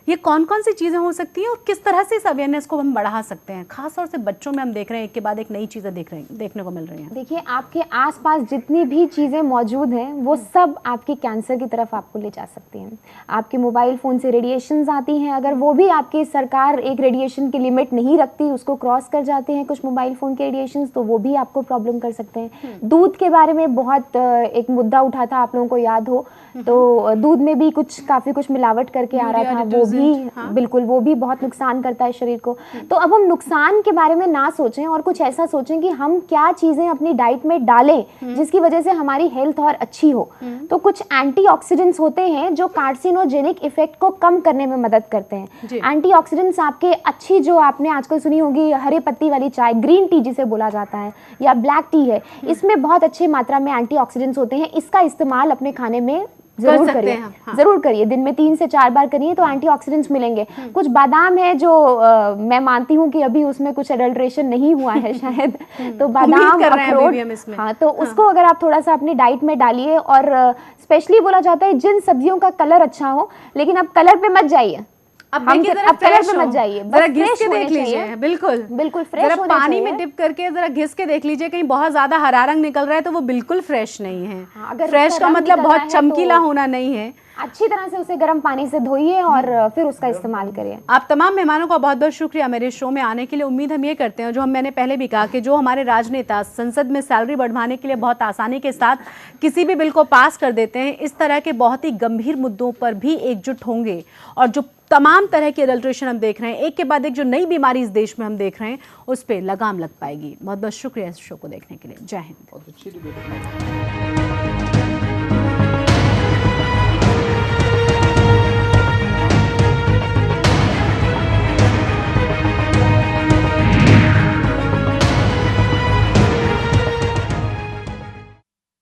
ये कौन कौन सी चीज़ें हो सकती हैं और किस तरह से इस अवेयरनेस को हम बढ़ा सकते हैं? खास तौर से बच्चों में हम देख रहे हैं एक के बाद एक नई चीज़ें देखने को मिल रही हैं। देखिए, आपके आसपास जितनी भी चीज़ें मौजूद हैं वो सब आपकी कैंसर की तरफ आपको ले जा सकती हैं। आपके मोबाइल फ़ोन से रेडिएशंस आती हैं, अगर वो भी आपकी सरकार एक रेडिएशन की लिमिट नहीं रखती, उसको क्रॉस कर जाते हैं कुछ मोबाइल फ़ोन के रेडिएशंस, तो वो भी आपको प्रॉब्लम कर सकते हैं। दूध के बारे में बहुत एक मुद्दा उठा था, आप लोगों को याद हो तो दूध में भी काफ़ी कुछ मिलावट करके आ रहा था, वो भी बिल्कुल वो भी बहुत नुकसान करता है शरीर को। तो अब हम नुकसान के बारे में ना सोचें और कुछ ऐसा सोचें कि हम क्या चीज़ें अपनी डाइट में डालें जिसकी वजह से हमारी हेल्थ और अच्छी हो। तो कुछ एंटीऑक्सीडेंट्स होते हैं जो कार्सिनोजेनिक इफेक्ट को कम करने में मदद करते हैं। एंटीऑक्सीडेंट्स आपके अच्छी, जो आपने आजकल सुनी होगी हरे पत्ती वाली चाय, ग्रीन टी जिसे बोला जाता है, या ब्लैक टी है, इसमें बहुत अच्छी मात्रा में एंटीऑक्सीडेंट्स होते हैं। इसका इस्तेमाल अपने खाने में जरूर करिए, जरूर करिए, दिन में 3 से 4 बार करिए तो एंटीऑक्सीडेंट्स मिलेंगे। कुछ बादाम है जो मैं मानती हूँ कि अभी उसमें कुछ एडल्ट्रेशन नहीं हुआ है शायद, तो बादाम, अखरोट, हाँ, तो उसको अगर आप थोड़ा सा अपनी डाइट में डालिए। और स्पेशली बोला जाता है जिन सब्जियों का कलर अच्छा हो, लेकिन आप कलर पे मत जाइए, अब देखिए जरा फ्रेश मत जाइए, जरा घिस के देख लीजिए, बिल्कुल बिल्कुल फ्रेश जरा पानी में डिप करके जरा घिस के देख लीजिए, कहीं बहुत ज्यादा हरा रंग निकल रहा है तो वो बिल्कुल फ्रेश नहीं है। अगर फ्रेश का मतलब बहुत चमकीला होना नहीं है। अच्छी तरह से उसे गर्म पानी से धोइए और फिर उसका इस्तेमाल करिए। आप तमाम मेहमानों का बहुत बहुत शुक्रिया मेरे शो में आने के लिए। उम्मीद हम ये करते हैं, जो मैंने पहले भी कहा कि जो हमारे राजनेता संसद में सैलरी बढ़वाने के लिए बहुत आसानी के साथ किसी भी बिल को पास कर देते हैं, इस तरह के बहुत ही गंभीर मुद्दों पर भी एकजुट होंगे और जो तमाम तरह की एडल्ट्रेशन हम देख रहे हैं, एक के बाद एक जो नई बीमारी इस देश में हम देख रहे हैं, उस पर लगाम लग पाएगी। बहुत बहुत शुक्रिया इस शो को देखने के लिए। जय हिंद।